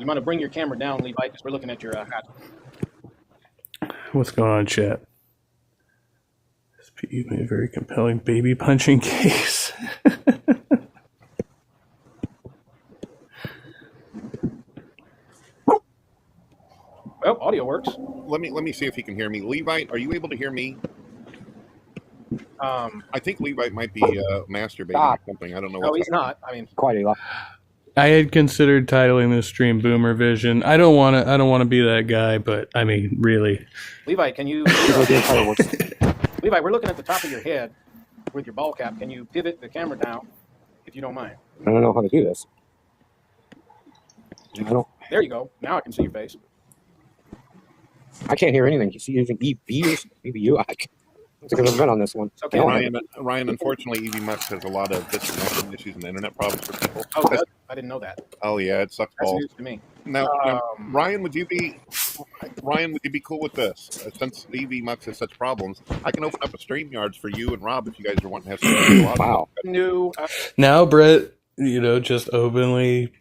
You want to bring your camera down, Levite, because we're looking at your hat.
What's going on, chat? This PE made a very compelling baby punching case.
Well, audio works.
Let me see if he can hear me. Levite, are you able to hear me? I think Levite might be masturbating or something. I don't know.
No, he's not. I mean,
quite a lot.
I had considered titling this stream Boomer Vision. I don't want to be that guy, but I mean, really.
Levite, can you... Levite, we're looking at the top of your head with your ball cap. Can you pivot the camera down, if you don't mind?
I don't know how to do this. I don't.
There you go. Now I can see your face.
I can't hear anything. You see using EV or maybe you? I think I've been on this one.
Okay.
Ryan, unfortunately, EV Mux has a lot of disconnection issues and internet problems for people.
Oh, good. I didn't know that.
Oh yeah, it sucks
That's
balls.
news to me.
Now, Ryan, would you be cool with this? Since EV Mux has such problems, I can open up a StreamYards for you and Rob if you guys are wanting to have some.
Wow.
New.
Now Brett, just openly,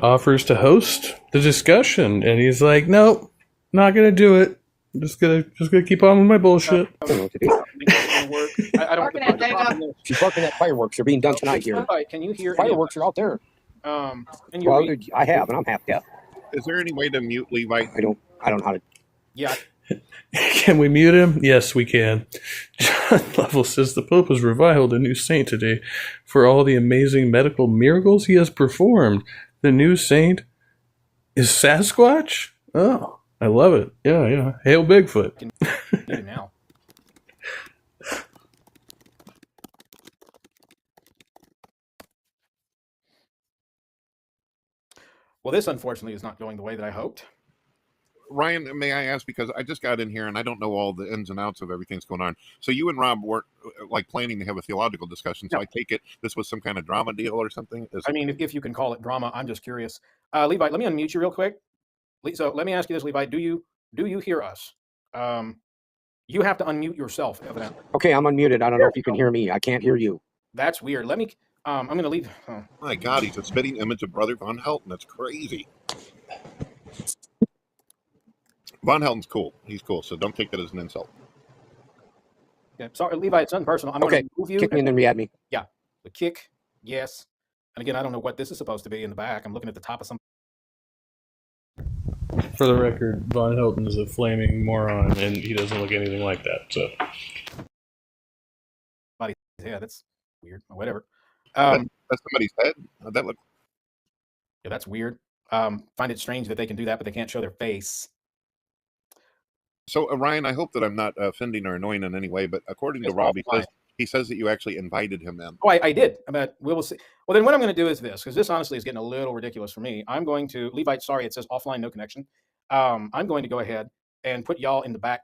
offers to host the discussion, and he's like, nope, not gonna do it. I'm just gonna keep on with my bullshit.
I don't know what to do.
I don't.
She's barking at fireworks. They're being done tonight here.
Can you hear?
Fireworks are out there.
And
Well, I have, and I'm half deaf.
Is there any way to mute Levite?
I don't know how to.
Yeah.
Can we mute him? Yes, we can. John Lovell says the Pope has reviled a new saint today for all the amazing medical miracles he has performed. The new saint is Sasquatch? Oh, I love it. Yeah. Hail Bigfoot.
Now. Well, this unfortunately is not going the way that I hoped.
Ryan, may I ask, because I just got in here and I don't know all the ins and outs of everything that's going on. So you and Rob weren't planning to have a theological discussion. So
No.
I take it this was some kind of drama deal or something?
I mean, if you can call it drama, I'm just curious. Levite, let me unmute you real quick. So let me ask you this, Levite. Do you hear us? You have to unmute yourself, evidently.
Okay, I'm unmuted. I don't know if you can hear me. I can't hear you.
That's weird. Let me. I'm going to leave. Oh.
My God, he's a spitting image of Brother Von Helton. That's crazy. Von Helton's cool. He's cool, so don't take that as an insult.
Yeah, sorry, Levi, it's unpersonal. I'm
Okay,
going to move you.
kick me and then re-add me.
The kick, yes. And again, I don't know what this is supposed to be in the back. I'm looking at the top of some.
For the record, Von Helton is a flaming moron, and he doesn't look anything like that. So,
Yeah, that's weird. Whatever.
That's somebody's head. How'd that look?
Yeah, that's weird. Find it strange that they can do that, but they can't show their face.
So, Ryan, I hope that I'm not offending or annoying in any way, but according to
It's
Rob,
offline.
he says that you actually invited him in.
Oh, I did. But we will see. Well, then what I'm going to do is this, because this honestly is getting a little ridiculous for me. I'm going to, Levite, sorry, it says offline, no connection. I'm going to go ahead and put y'all in the back,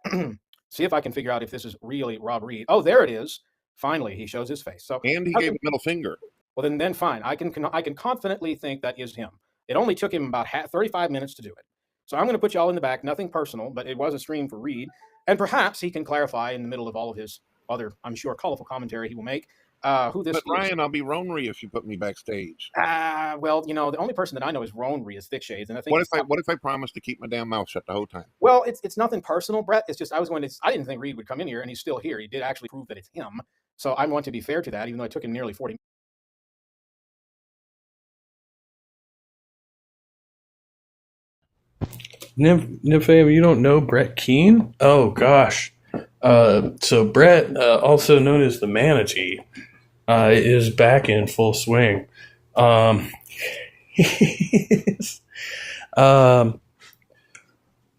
see if I can figure out if this is really Rob Reed. Oh, there it is. Finally, he shows his face. So,
And he gave a middle finger.
well, then fine. I can confidently think that is him. It only took him about 35 minutes to do it. So I'm going to put y'all in the back. Nothing personal, but it was a stream for Reed, and perhaps he can clarify in the middle of all of his other, I'm sure, colorful commentary he will make who this
But
is.
Ryan, I'll be Ronery if you put me backstage.
Well, the only person that I know is Ronery is Thick Shades, and I think
What if I promise to keep my damn mouth shut the whole time?
well, it's nothing personal, Brett. It's just I didn't think Reed would come in here, and he's still here. He did actually prove that it's him. So I want to be fair to that, even though it took him nearly 40
Nymphaeum, you don't know Brett Keane? Oh, gosh. So Brett, also known as the Manatee, is back in full swing.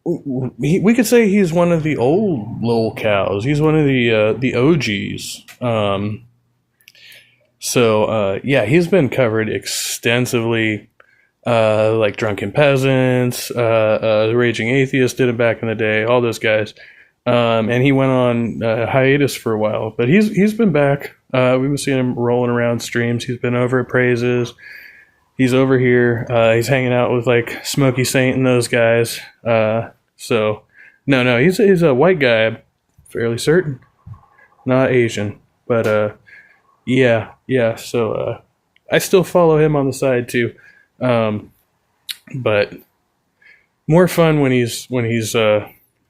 We could say he's one of the old lil cows. He's one of the OGs. Yeah, he's been covered extensively. Like Drunken Peasants, the Raging Atheist did it back in the day, all those guys. And he went on hiatus for a while, but he's been back. We've been seeing him rolling around streams. He's been over at Praises. He's over here. He's hanging out with like Smokey Saint and those guys. No, he's a white guy, I'm fairly certain, not Asian. But yeah. So I still follow him on the side too. But more fun when he's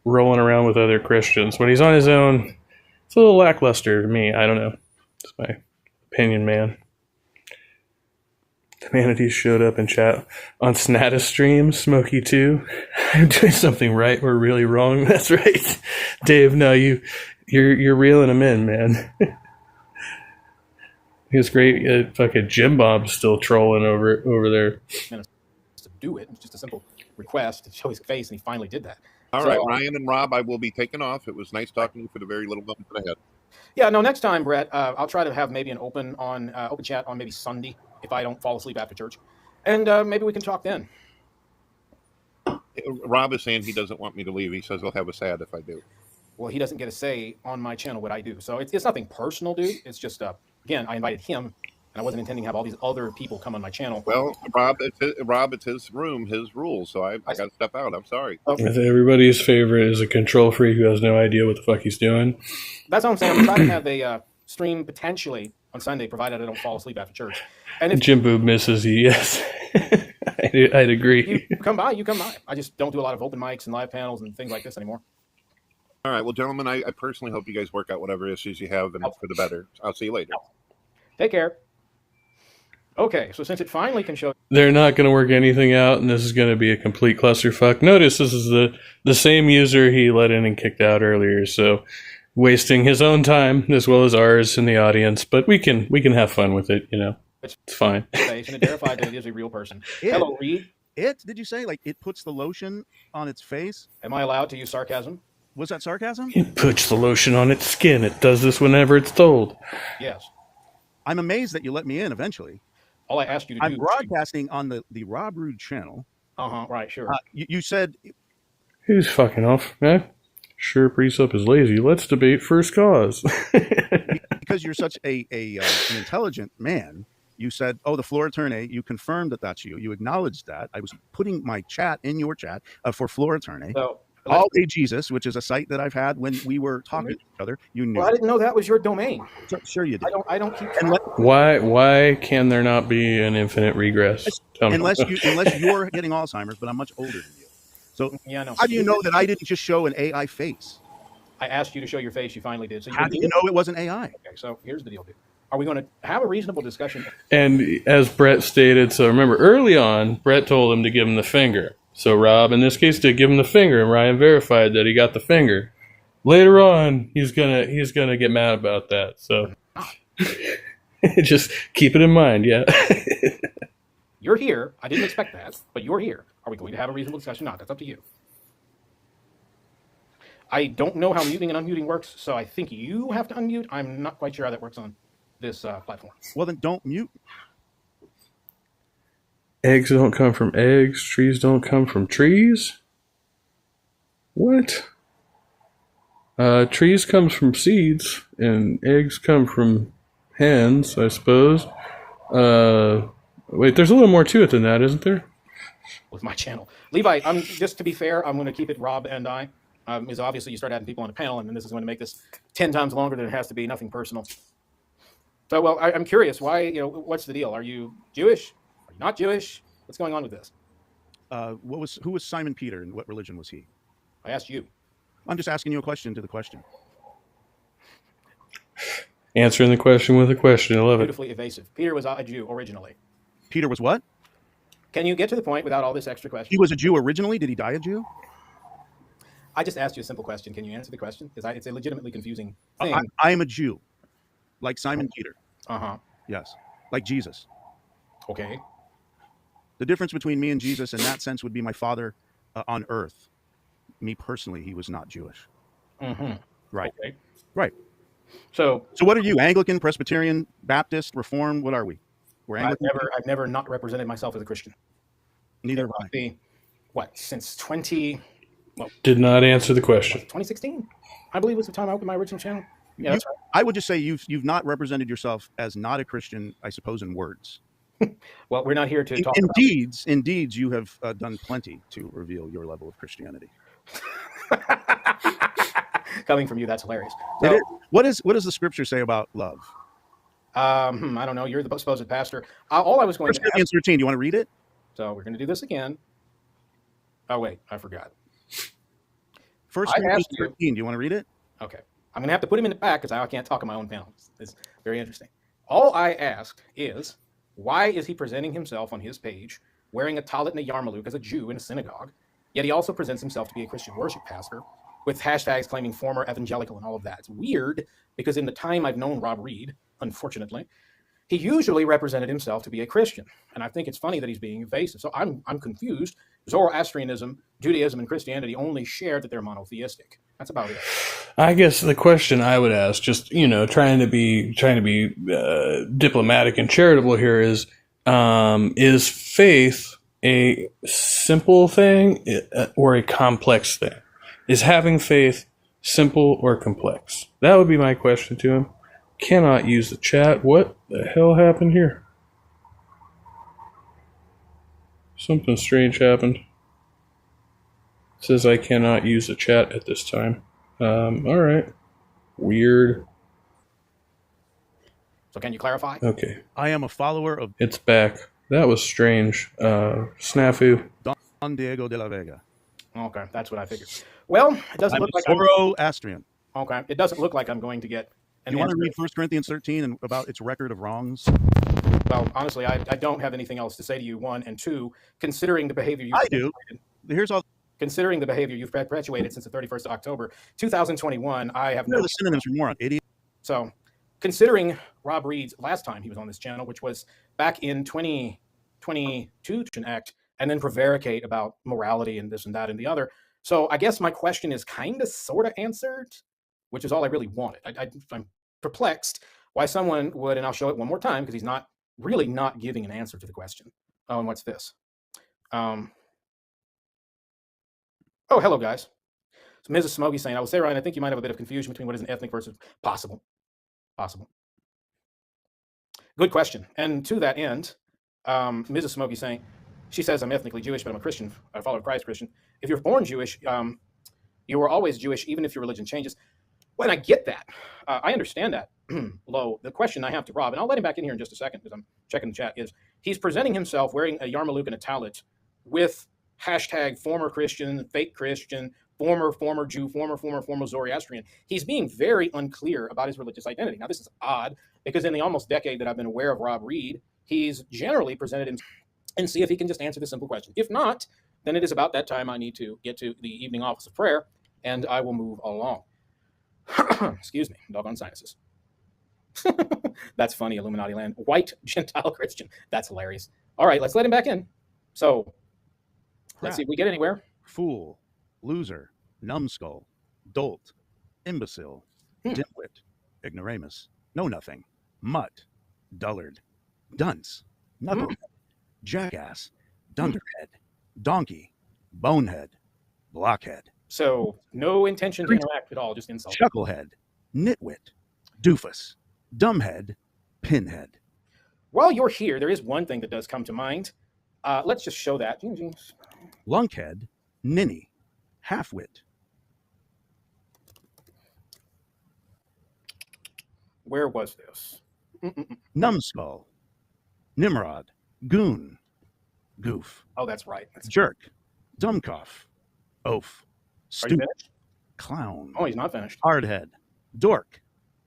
rolling around with other Christians. When he's on his own, it's a little lackluster to me. I don't know. It's my opinion, man. The Manatee showed up in chat on Snatus stream, Smokey too. I'm doing something right or really wrong. That's right, Dave. No, you're reeling him in, man. He was great. Fucking Jim Bob's still trolling over there.
to do it. It's just a simple request to show his face, and he finally did that.
All right, Ryan and Rob, I will be taking off. It was nice talking to you for the very little moment that I had.
Yeah, no, next time, Brett, I'll try to have maybe an open chat on maybe Sunday if I don't fall asleep after church, and maybe we can talk then.
Rob is saying he doesn't want me to leave. He says he'll have a sad if I do.
Well, he doesn't get a say on my channel what I do, so it's nothing personal, dude. It's just again, I invited him, and I wasn't intending to have all these other people come on my channel.
Well, Rob, it's his room, his rules, so I got to step out. I'm sorry.
Everybody's favorite is a control freak who has no idea what the fuck he's doing.
That's what I'm saying. I'm trying to have a stream potentially on Sunday, provided I don't fall asleep after church. And if
Jim Boob misses you, yes. I'd agree.
you come by. I just don't do a lot of open mics and live panels and things like this anymore.
All right. Well, gentlemen, I personally hope you guys work out whatever issues you have and for the better. I'll see you later.
Take care. Okay, so since it finally can show...
They're not going to work anything out, and this is going to be a complete clusterfuck. Notice this is the same user he let in and kicked out earlier, so wasting his own time as well as ours in the audience, but we can have fun with it, you know. It's fine.
And it verified that it is a real person. Hello, Reed.
Did you say, like, it puts the lotion on its face?
Am I allowed to use sarcasm?
Was that sarcasm?
It puts the lotion on its skin. It does this whenever it's told.
Yes.
I'm amazed that you let me in eventually.
All I asked you to do...
I'm broadcasting on the Rob Rude channel.
Right, sure.
You said...
Who's fucking off, man? Sure, Precept is lazy. Let's debate first cause.
Because you're such an intelligent man, you said, oh, the floor attorney, you confirmed that that's you. You acknowledged that. I was putting my chat in your chat for floor attorney.
So,
All Day Jesus, which is a site that I've had when we were talking to each other. You knew.
Well, I didn't know that was your domain.
Sure you did.
I don't keep...
Why can there not be an infinite regress?
Unless you're getting Alzheimer's, but I'm much older than you. So
yeah, no.
How do you know that I didn't just show an AI face?
I asked you to show your face. You finally did. So
how do you know it wasn't AI?
Okay, so here's the deal, dude. Are we going to have a reasonable discussion?
And as Brett stated, so remember early on, Brett told him to give him the finger. So Rob, in this case, did give him the finger, and Ryan verified that he got the finger. Later on, he's gonna get mad about that. So just keep it in mind, yeah.
You're here. I didn't expect that, but you're here. Are we going to have a reasonable discussion? Not. That's up to you. I don't know how muting and unmuting works, so I think you have to unmute. I'm not quite sure how that works on this platform.
Well, then don't mute.
Eggs don't come from eggs. Trees don't come from trees. What? Trees comes from seeds, and eggs come from hens, I suppose. Wait, there's a little more to it than that, isn't there?
With my channel, Levi, just to be fair, I'm going to keep it Rob and I. Because obviously you start having people on a panel, and then this is going to make this 10 times longer than it has to be. Nothing personal. So, well, I'm curious. Why? What's the deal? Are you Jewish? Are you not Jewish? What's going on with this?
Who was Simon Peter, and what religion was he?
I asked you.
I'm just asking you a question to the question.
Answering the question with a question. I love it.
Beautifully evasive. Peter was a Jew originally.
Peter was what?
Can you get to the point without all this extra question?
He was a Jew originally. Did he die a Jew?
I just asked you a simple question. Can you answer the question? Because it's a legitimately confusing thing.
I am a Jew, like Simon Peter.
Uh-huh.
Yes, like Jesus.
Okay.
The difference between me and Jesus in that sense would be my father on earth. Me personally, he was not Jewish.
Mm-hmm.
Right.
Okay.
Right.
So
what are you? Anglican, Presbyterian, Baptist, Reformed? What are we? We're Anglican.
I've never not represented myself as a Christian.
Neither have I.
Since
Did not answer the question.
2016, I believe was the time I opened my original channel. Yeah, that's right.
I would just say you've not represented yourself as not a Christian, I suppose, in words.
Well, we're not here to talk
in
about
deeds. In deeds, you have done plenty to reveal your level of Christianity.
Coming from you, that's hilarious.
So, what does the scripture say about love?
I don't know. You're the supposed pastor. All I was going
1
to
Corinthians 13. Do you want to read it?
So we're going to do this again. Oh, wait, I forgot.
1 Corinthians 13. Do you want to read it?
Okay. I'm going to have to put him in the back because I can't talk on my own panel. It's very interesting. All I asked is, why is he presenting himself on his page wearing a talit and a yarmulke as a Jew in a synagogue, yet he also presents himself to be a Christian worship pastor with hashtags claiming former evangelical and all of that? It's weird because in the time I've known Rob Reed, unfortunately, he usually represented himself to be a Christian. And I think it's funny that he's being evasive. So I'm confused. Zoroastrianism, Judaism, and Christianity only share that they're monotheistic. That's about it.
I guess the question I would ask, just trying to be diplomatic and charitable here, is faith a simple thing or a complex thing? Is having faith simple or complex? That would be my question to him. Cannot use the chat. What the hell happened here? Something strange happened. It says I cannot use the chat at this time. Alright. Weird.
So can you clarify?
Okay.
I am a follower of
It's back. That was strange. Snafu.
Don Diego de la Vega.
Okay, that's what I figured. Well, it doesn't
I'm
look like
Zoroastrian.
Okay, it doesn't look like I'm going to get an
You want to
answer.
read 1 Corinthians 13 and about its record of wrongs?
Well, honestly, I don't have anything else to say to you. One, and two, considering the behavior
I do. Here's all
considering the behavior you've perpetuated since the 31st of October, 2021, I have
the
no.
synonyms for moron, idiot.
So, considering Rob Reed's last time he was on this channel, which was back in 2022 act, and then prevaricate about morality and this and that and the other. So, I guess my question is kind of sort of answered, which is all I really wanted. I'm perplexed why someone would, and I'll show it one more time because he's not really not giving an answer to the question. Oh, and what's this? Oh, hello, guys. So Mrs. Smokey saying, I will say, Ryan, I think you might have a bit of confusion between what is an ethnic versus possible. Good question. And to that end, Mrs. Smokey saying, she says, I'm ethnically Jewish, but I'm a Christian, a follower of Christ Christian. If you're born Jewish, you were always Jewish, even if your religion changes. Well, and I get that. I understand that. Lo, the question I have to Rob, and I'll let him back in here in just a second because I'm checking the chat, is he's presenting himself wearing a yarmulke and a talit with hashtag former Christian, fake Christian, former Jew, former Zoroastrian. He's being very unclear about his religious identity. Now, this is odd because in the almost decade that I've been aware of Rob Reed, he's generally presented himself and see if he can just answer this simple question. If not, then it is about that time I need to get to the evening office of prayer, and I will move along. Excuse me, doggone sinuses. That's funny, Illuminati land. White Gentile Christian. That's hilarious. All right, let's let him back in. So, let's see if we get anywhere.
Fool, loser, numbskull, dolt, imbecile, dimwit, ignoramus, know nothing, mutt, dullard, dunce, knucklehead, jackass, dunderhead, donkey, bonehead, blockhead,
So no intention to interact at all, just insult.
chucklehead, nitwit, doofus, dumbhead, pinhead.
While you're here, there is one thing that does come to mind. Let's just show that.
Lunkhead, ninny, halfwit,
Where was this?
numbskull, nimrod, goon, goof,
Oh, that's right.
jerk, dumbcough, oaf,
Are you
stupid,
finished?
clown,
Oh, he's not finished.
hardhead, dork,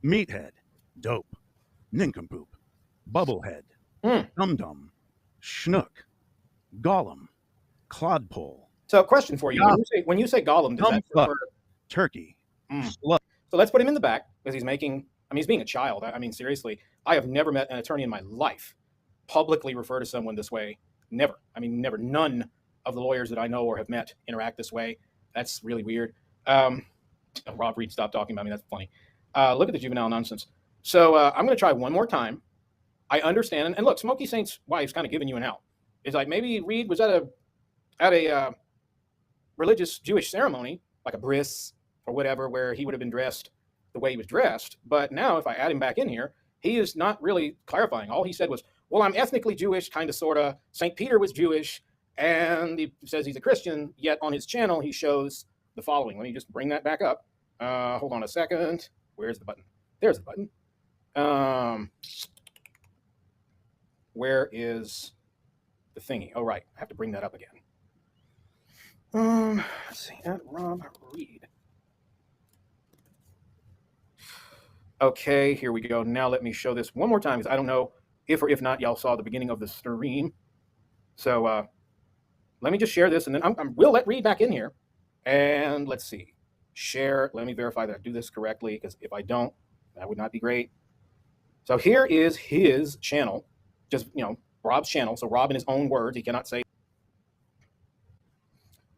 meathead, dope, nincompoop, bubblehead, dum-dum, schnook, gollum, clodpole,
So, question for you:
Yeah.
when you say Gollum, does that
Dumb fuck.
refer?
turkey,
Mm.
slut,
So let's put him in the back because he's making. I mean, he's being a child. I mean, seriously, I have never met an attorney in my life publicly refer to someone this way. Never. I mean, never. None of the lawyers that I know or have met interact this way. That's really weird. Rob Reed, stop talking about me. That's funny. Look at the juvenile nonsense. So I'm going to try one more time. I understand. And look, Smokey Saint's wife's kind of giving you an out. It's like maybe Reed was at a religious Jewish ceremony, like a bris or whatever, where he would have been dressed the way he was dressed. But now if I add him back in here, he is not really clarifying. All he said was, well, I'm ethnically Jewish, kind of, sort of. St. Peter was Jewish, and he says he's a Christian, yet on his channel he shows the following. Let me just bring that back up. Hold on a second. Where's the button? There's the button. Where is the thingy? Oh, right. I have to bring that up again. Let's see. At Rob Reed. Okay, here we go. Now let me show this one more time because I don't know if or if not y'all saw the beginning of the stream. So let me just share this, and then we'll let Reed back in here. And let's see. Share. Let me verify that I do this correctly, because if I don't, that would not be great. So here is his channel, just, Rob's channel. So Rob, in his own words, he cannot say.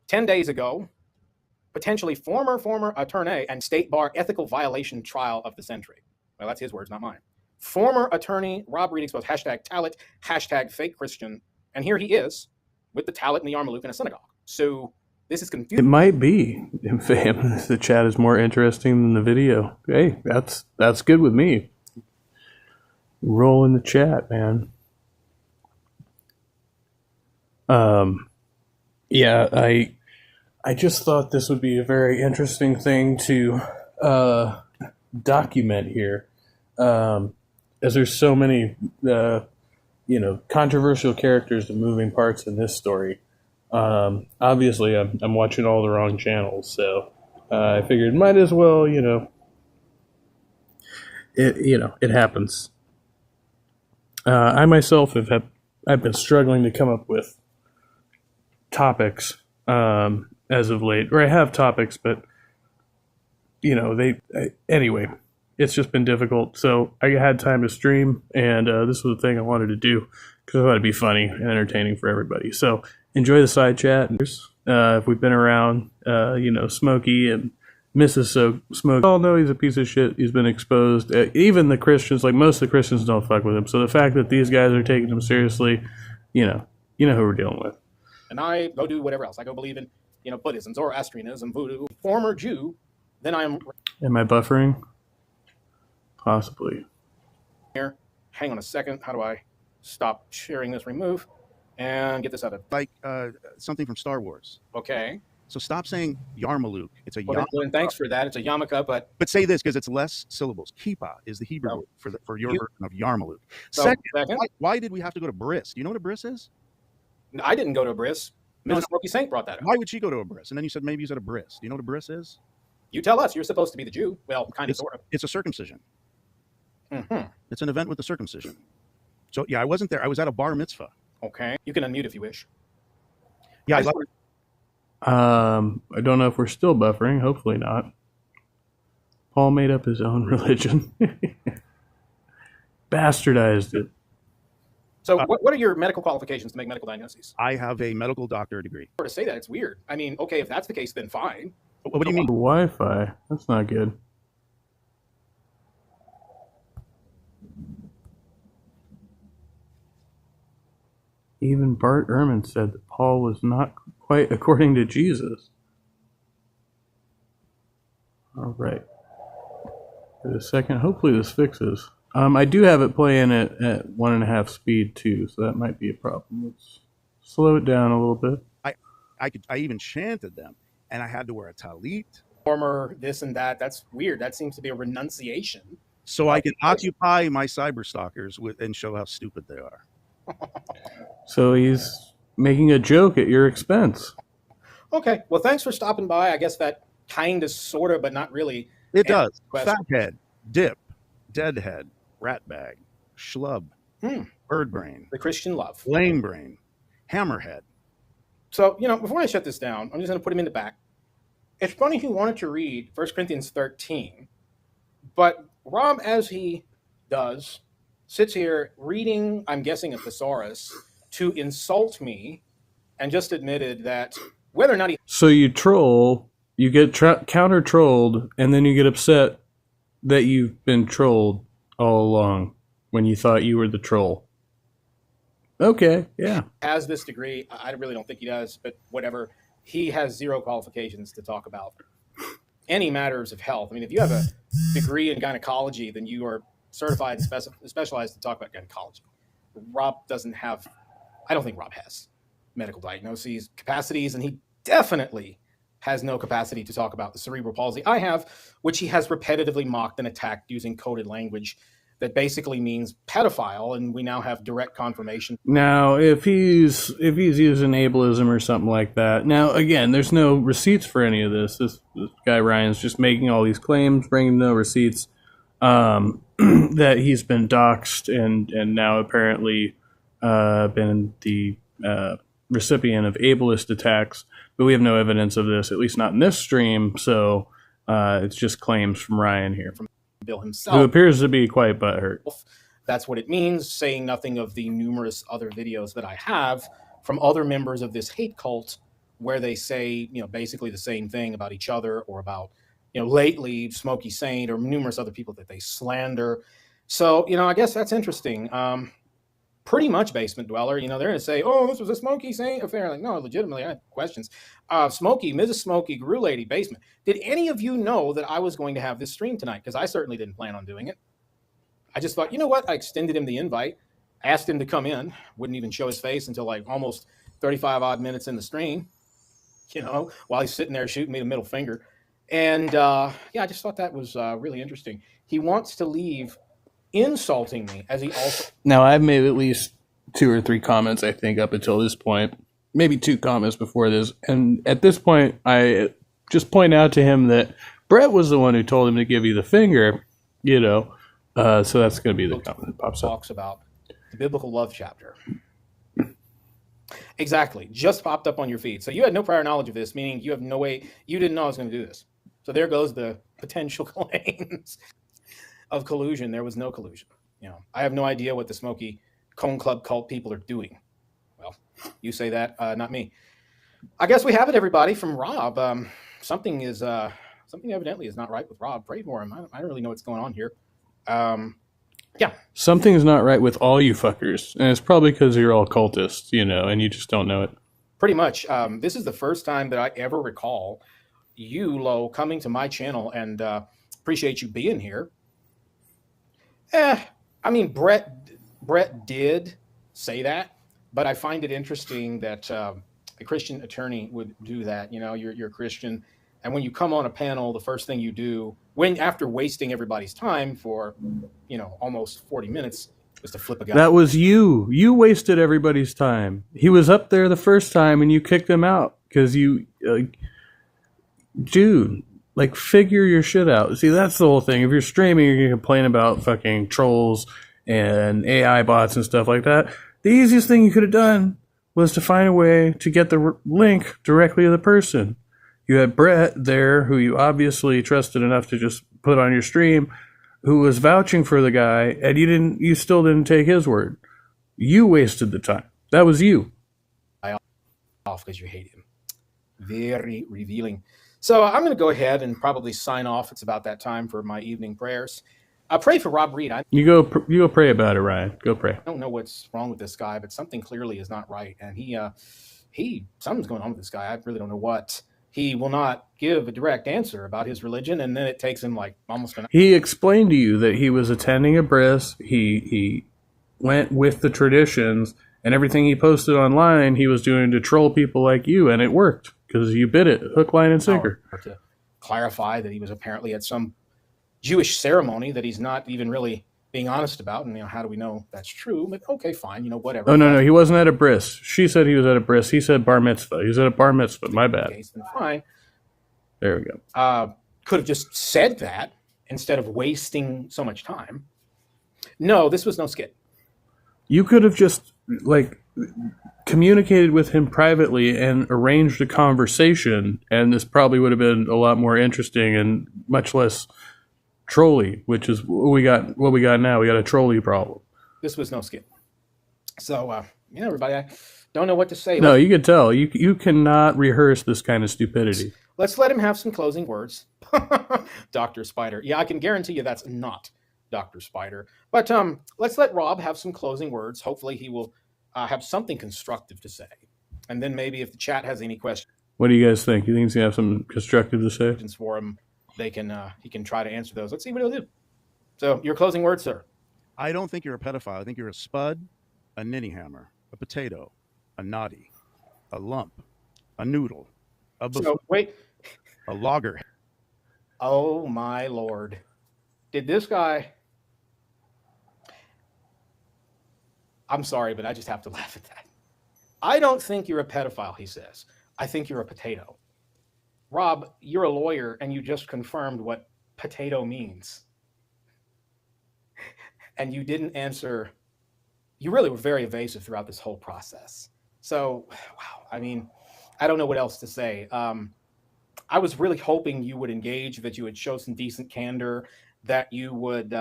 10 days ago, potentially former attorney and state bar ethical violation trial of the century. Well, that's his words, not mine. Former attorney Rob Reed exposed #talent, #fake Christian. And here he is with the talent and the Yarmulke in a synagogue. So this is
It
confusing.
might be, fam. The chat is more interesting than the video. Hey, that's good with me. Roll in the chat, man. Yeah, I just thought this would be a very interesting thing to document here, as there's so many, controversial characters and moving parts in this story. Obviously, I'm watching all the wrong channels, so I figured might as well, it happens. I myself I've been struggling to come up with topics as of late, or I have topics, but anyway, it's just been difficult. So I had time to stream, and this was the thing I wanted to do because I thought it'd be funny and entertaining for everybody. So enjoy the side chat. If we've been around, Smokey and Mrs. Smokey, all know he's a piece of shit. He's been exposed. Even the Christians, like most of the Christians, don't fuck with him. So the fact that these guys are taking him seriously, you know who we're dealing with.
And I go do whatever else. I go believe in, Buddhism, Zoroastrianism, voodoo, former Jew. Then I am.
Am I buffering? Possibly.
Here. Hang on a second. How do I stop sharing this? Remove and get this out of.
like something from Star Wars.
Okay.
So stop saying Yarmulke. It's a
Well, then thanks for that. It's a yarmulke, but
But say this because it's less syllables. Kippah is the Hebrew word for your version of Yarmulke.
So,
Second, why did we have to go to bris? Do you know what a bris is?
I didn't go to a bris.
No,
Mrs. Smokey Saint brought that up.
Why would she go to a bris? And then you said maybe you said a bris. Do you know what a bris is?
You tell us. You're supposed to be the Jew. Well, kind of, sort of.
It's a circumcision.
Mm-hmm.
It's an event with the circumcision. So yeah, I wasn't there. I was at a bar mitzvah.
Okay. You can unmute if you wish.
Yeah,
I don't know if we're still buffering. Hopefully not. Paul made up his own religion. Bastardized it.
So what are your medical qualifications to make medical diagnoses?
I have a medical doctorate degree.
Or to say that, it's weird. I mean, okay, if that's the case, then fine.
What do you mean?
Wi-Fi. That's not good. Even Bart Ehrman said that Paul was not quite according to Jesus. All right. Wait a second. Hopefully this fixes. I do have it playing at 1.5 speed too, so that might be a problem. Let's slow it down a little bit.
I even chanted them, and I had to wear a talit.
Former this and that. That's weird. That seems to be a renunciation.
So I can occupy my cyber stalkers and show how stupid they are.
So he's making a joke at your expense.
Okay. Well, thanks for stopping by. I guess that kind of, sort of, but not really.
It does.
Question.
Fathead, dip, deadhead, rat bag, schlub, bird brain,
The Christian love.
lame brain, hammerhead.
So, before I shut this down, I'm just going to put him in the back. It's funny he wanted to read 1 Corinthians 13, but Rob, as he does, sits here reading, I'm guessing, a thesaurus to insult me, and just admitted that whether or not he...
So you troll, you get counter-trolled, and then you get upset that you've been trolled all along when you thought you were the troll. Okay, yeah.
has this degree. I really don't think he does, but whatever. He has zero qualifications to talk about any matters of health. I mean, if you have a degree in gynecology, then you are certified and specialized to talk about gynecology. Rob doesn't have, I don't think Rob has medical diagnoses, capacities, and he definitely has no capacity to talk about the cerebral palsy I have, which he has repetitively mocked and attacked using coded language that basically means pedophile, and we now have direct confirmation.
Now, if he's using ableism or something like that, now again, there's no receipts for any of this. This guy Ryan's just making all these claims, bringing no receipts, that he's been doxxed and now apparently been the recipient of ableist attacks. But we have no evidence of this, at least not in this stream. So it's just claims from Ryan here.
Bill himself,
who appears to be quite butthurt.
That's what it means, saying nothing of the numerous other videos that I have from other members of this hate cult where they say, basically the same thing about each other or about, lately Smokey Saint or numerous other people that they slander. So, I guess that's interesting. Pretty much Basement Dweller, they're going to say, oh, this was a Smokey Saint affair. Like, no, legitimately, I have questions. Smokey, Mrs. Smokey, Guru Lady, Basement. Did any of you know that I was going to have this stream tonight? Because I certainly didn't plan on doing it. I just thought, you know what? I extended him the invite, asked him to come in, wouldn't even show his face until like almost 35 odd minutes in the stream, while he's sitting there shooting me the middle finger. And I just thought that was really interesting. He wants to leave insulting me as he also...
Now, I've made at least 2 or 3 comments, I think, up until this point. Maybe 2 comments before this. And at this point, I just point out to him that Brett was the one who told him to give you the finger, so that's going to be the comment that pops up.
Talks about the biblical love chapter. Exactly. Just popped up on your feed. So you had no prior knowledge of this, meaning you have no way, you didn't know I was going to do this. So there goes the potential claims of collusion. There was no collusion. I have no idea what the Smoky Cone Club cult people are doing. Well, you say that, not me. I guess we have it, everybody, from Rob. Something evidently is not right with Rob. Pray for him. I don't really know what's going on here.
Something's not right with all you fuckers, and it's probably because you're all cultists, and you just don't know it.
Pretty much. This is the first time that I ever recall you, Lo, coming to my channel, and appreciate you being here. Brett did say that, but I find it interesting that a Christian attorney would do that. You're a Christian, and when you come on a panel, the first thing you do, after wasting everybody's time for, almost 40 minutes, is to flip a guy.
That was you. You wasted everybody's time. He was up there the first time, and you kicked him out because you, dude. Like, figure your shit out. See, that's the whole thing. If you're streaming, you're going to complain about fucking trolls and AI bots and stuff like that. The easiest thing you could have done was to find a way to get the link directly to the person. You had Brett there, who you obviously trusted enough to just put on your stream, who was vouching for the guy, and you still didn't take his word. You wasted the time. That was you.
Off because you hate him. Very revealing. So I'm going to go ahead and probably sign off. It's about that time for my evening prayers. I pray for Rob Reed. I
You go pray about it, Ryan. Go pray.
don't know what's wrong with this guy, but something clearly is not right. And something's going on with this guy. I really don't know what. He will not give a direct answer about his religion, and then it takes him like almost an hour.
He explained to you that he was attending a bris. He went with the traditions, and everything he posted online, he was doing to troll people like you, and it worked because you bit it, hook, line, and sinker.
To clarify that he was apparently at some Jewish ceremony that he's not even really being honest about, and how do we know that's true? But okay, fine, whatever.
Oh no, he wasn't at a bris. She said he was at a bris. He said bar mitzvah. He was at a bar mitzvah. My bad.
Okay, then fine.
There we go.
Could have just said that instead of wasting so much time. No, this was no skit.
You could have just communicated with him privately and arranged a conversation, and this probably would have been a lot more interesting and much less trolly, which is what we got now. We got a trolly problem.
This was no skit. So, everybody, I don't know what to say.
No, you could tell. You cannot rehearse this kind of stupidity.
Let's let him have some closing words. Dr. Spider. Yeah, I can guarantee you that's not Dr. Spider. But let's let Rob have some closing words. Hopefully he will have something constructive to say. And then maybe if the chat has any questions.
What do you guys think? You think he's going to have some constructive to say?
For him, he can try to answer those. Let's see what he'll do. So your closing words, sir.
I don't think you're a pedophile. I think you're a spud, a ninny hammer, a potato, a naughty, a lump, a noodle, a buffoon, a logger.
Oh my Lord. Did this guy... I'm sorry, but I just have to laugh at that. I don't think you're a pedophile, he says. I think you're a potato. Rob, you're a lawyer, and you just confirmed what potato means. And you didn't answer. You really were very evasive throughout this whole process. So, wow, I don't know what else to say. I was really hoping you would engage, that you would show some decent candor, that you would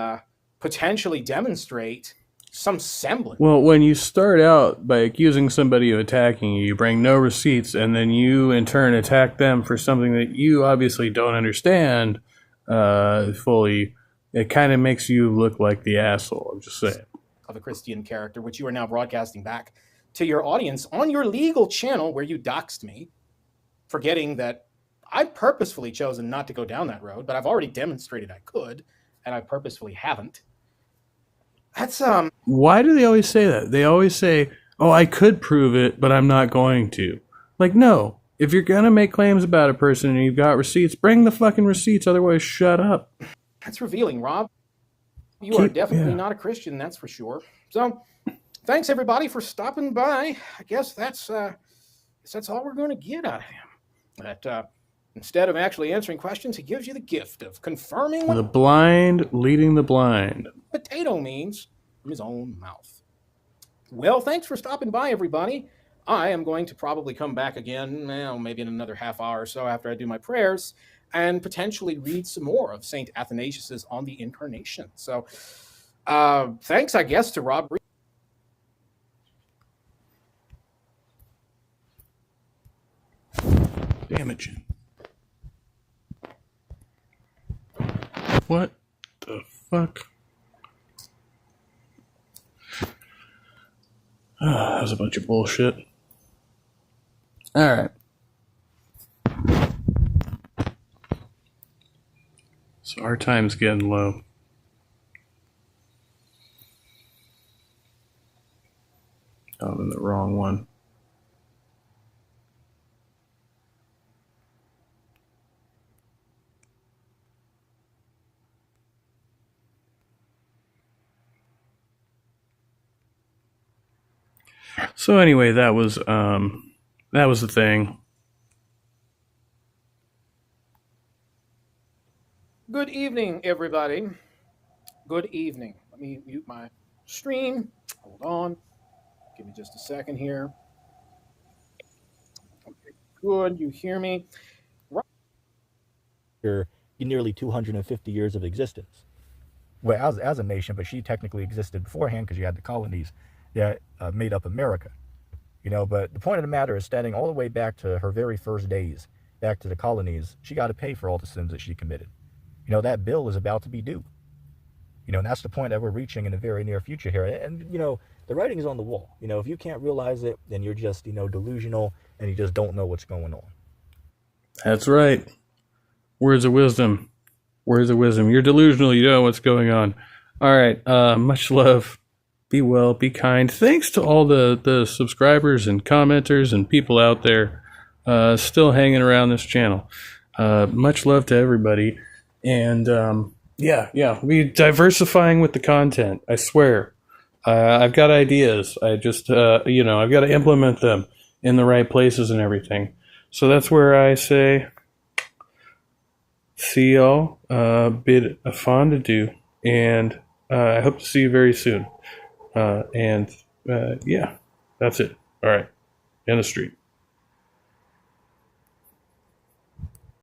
potentially demonstrate some semblance.
Well, when you start out by accusing somebody of attacking you, you bring no receipts, and then you in turn attack them for something that you obviously don't understand fully, it kind of makes you look like the asshole. I'm just saying.
Of a Christian character, which you are now broadcasting back to your audience on your legal channel where you doxed me, forgetting that I've purposefully chosen not to go down that road, but I've already demonstrated I could, and I purposefully haven't. That's
Why do they always say that? They always say, "Oh, I could prove it, but I'm not going to." No. If you're gonna make claims about a person and you've got receipts, bring the fucking receipts. Otherwise, shut up.
That's revealing, Rob. You are definitely not a Christian, that's for sure. So, thanks everybody for stopping by. I guess that's all we're going to get out of him. That instead of actually answering questions, he gives you the gift of confirming what
The blind leading the blind.
potato means from his own mouth. Well, thanks for stopping by, everybody. I am going to probably come back again, maybe in another half hour or so after I do my prayers, and potentially read some more of St. Athanasius's On the Incarnation. So, thanks, I guess, to Rob Reed.
Damn it, Jim. What the fuck? That was a bunch of bullshit. Alright. So our time's getting low. Oh, I'm in the wrong one. So anyway, that was the thing.
Good evening, everybody. Good evening. Let me mute my stream. Hold on. Give me just a second here. Okay, good. You hear me?
In nearly 250 years of existence. Well, as a nation, but she technically existed beforehand because you had the colonies that made up America. But the point of the matter is, standing all the way back to her very first days, back to the colonies, she got to pay for all the sins that she committed. That bill is about to be due. And that's the point that we're reaching in the very near future here. And, the writing is on the wall. If you can't realize it, then you're just, delusional, and you just don't know what's going on.
That's right. Words of wisdom. Words of wisdom. You're delusional. You don't know what's going on. All right. Much love. Be well. Be kind. Thanks to all the subscribers and commenters and people out there still hanging around this channel. Much love to everybody. And we diversifying with the content. I swear. I've got ideas. I just, I've got to implement them in the right places and everything. So that's where I say, see y'all, bid a fond adieu, and I hope to see you very soon. That's it. All right. End of street.